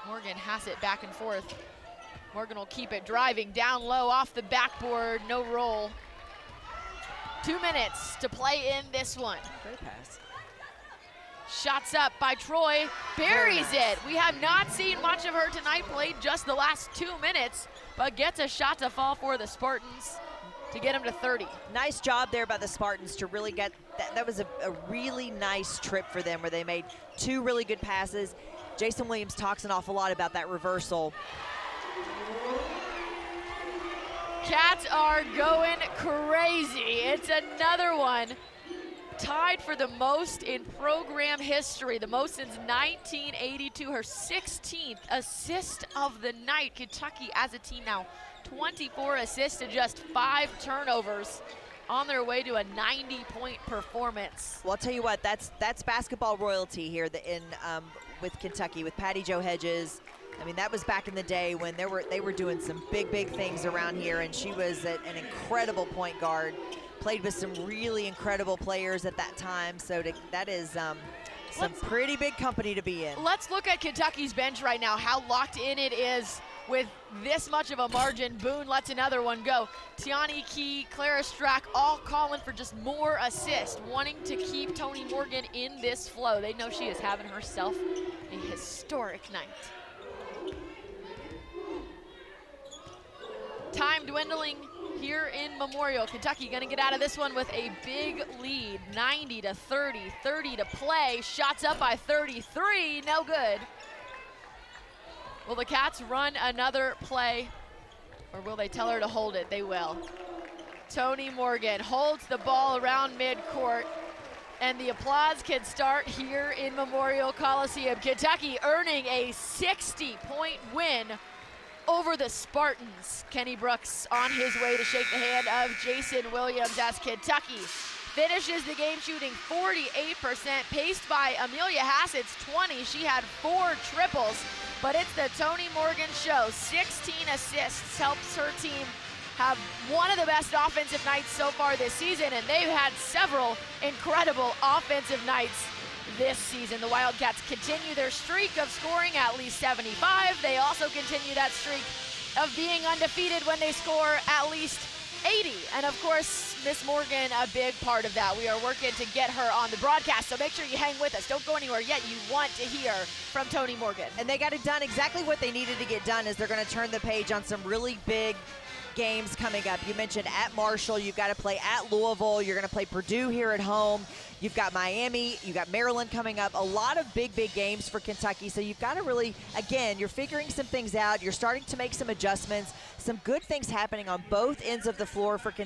Morgan, Hassett back and forth. Morgan will keep it driving down low off the backboard, no roll. 2 minutes to play in this one. Great pass. Shots up by Troy, buries it. We have not seen much of her tonight, played just the last 2 minutes, but gets a shot to fall for the Spartans to get them to 30. Nice job there by the Spartans to really get, that was a really nice trip for them where they made 2 really good passes. Jason Williams talks an awful lot about that reversal. Cats are going crazy. It's another one tied for the most in program history, the most since 1982, her 16th assist of the night. Kentucky as a team now 24 assists to just 5 turnovers, on their way to a 90-point performance. Well, I'll tell you what, that's basketball royalty here with Kentucky, with Patty Jo Hedges. I mean, that was back in the day when they were doing some big things around here, and she was an incredible point guard. Played with some really incredible players at that time, so that is some pretty big company to be in. Let's look at Kentucky's bench right now, how locked in it is with this much of a margin. Boone lets another one go. Tiani Key, Clara Strack, all calling for just more assists, wanting to keep Tonie Morgan in this flow. They know she is having herself a historic night. Time dwindling here in Memorial. Kentucky gonna get out of this one with a big lead, 90-30, 30 to play. Shots up by 33, no good. Will the Cats run another play, or will they tell her to hold it? They will. Tonie Morgan holds the ball around midcourt, and the applause can start here in Memorial Coliseum. Kentucky earning a 60-point win over the Spartans. Kenny Brooks on his way to shake the hand of Jason Williams as Kentucky finishes the game shooting 48%, paced by Amelia Hassett's 20. She had 4 triples, but it's the Tonie Morgan show. 16 assists helps her team have one of the best offensive nights so far this season, and they've had several incredible offensive nights this season. The Wildcats continue their streak of scoring at least 75. They also continue that streak of being undefeated when they score at least 80. And of course, Miss Morgan, a big part of that. We are working to get her on the broadcast, so make sure you hang with us. Don't go anywhere yet. You want to hear from Tonie Morgan. And they got it done exactly what they needed to get done, is they're going to turn the page on some really big games coming up. You mentioned at Marshall, you've got to play at Louisville, you're going to play Purdue here at home, you've got Miami, you've got Maryland coming up, a lot of big games for Kentucky, so you've got to really, again, you're figuring some things out, you're starting to make some adjustments, some good things happening on both ends of the floor for Kentucky.